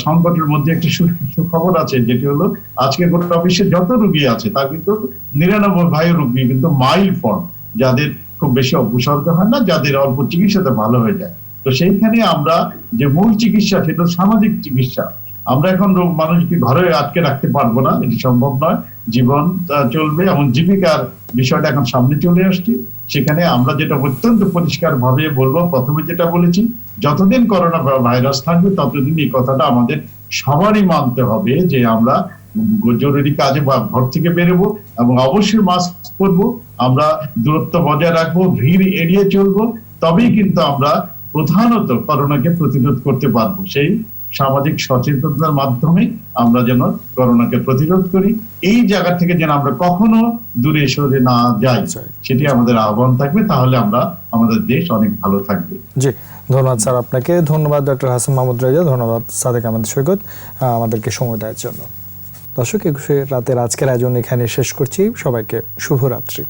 সংকটের মধ্যে একটি সুখবর আছে, যেটি হলো আজকে গোটা বিশ্বের যত রোগী আছে তার কিন্তু 99% রোগী কিন্তু মাইল্ড ফর্ম, যাদের খুব বেশি উপসর্গ হয় না, যাদের অল্প চিকিৎসাতে ভালো হয়ে যায়। তো সেইখানে আমরা যে মূল চিকিৎসা সেটা সামাজিক চিকিৎসা। আমরা এখন মানুষকে ঘরে আটকে রাখতে পারবো না, এটি সম্ভব নয়। জীবন চলবে এবং জীবিকার বিষয়টা এখন সামনে চলে আসছে। সেখানে আমরা যেটা অত্যন্ত পরিষ্কার ভাবে বলবো, প্রথমে যেটা বলেছি, যতদিন করোনা ভাইরাস থাকবে ততদিন এই কথাটা আমাদের সবারই মানতে হবে যে আমরা জরুরি কাজে বা ঘর থেকে বেরোবো এবং অবশ্যই মাস্ক পরবো, আমরা দূরত্ব বজায় রাখবো, ভিড় এড়িয়ে চলবো, তবেই কিন্তু আমরা প্রধানত করোনাকে প্রতিরোধ করতে পারবো। সেই সামাজিক সচেতনতার মাধ্যমে আমরা যেন করোনাকে প্রতিরোধ করি, এই জায়গা থেকে যেন আমরা কখনো দূরে সরে না যাই, সেটি আমাদের আহ্বান থাকবে। তাহলে আমরা আমাদের দেশ অনেক ভালো থাকবে। জি, ধন্যবাদ স্যার আপনাকে, ধন্যবাদ ডক্টর হাসান মাহমুদ রেজা, ধন্যবাদ সাদেক আহমেদ সৈকত আমাদেরকে সময় দেওয়ার জন্য। দর্শক, 21 রাতের আজকের আয়োজন এখানে শেষ করছি। সবাইকে শুভরাত্রি।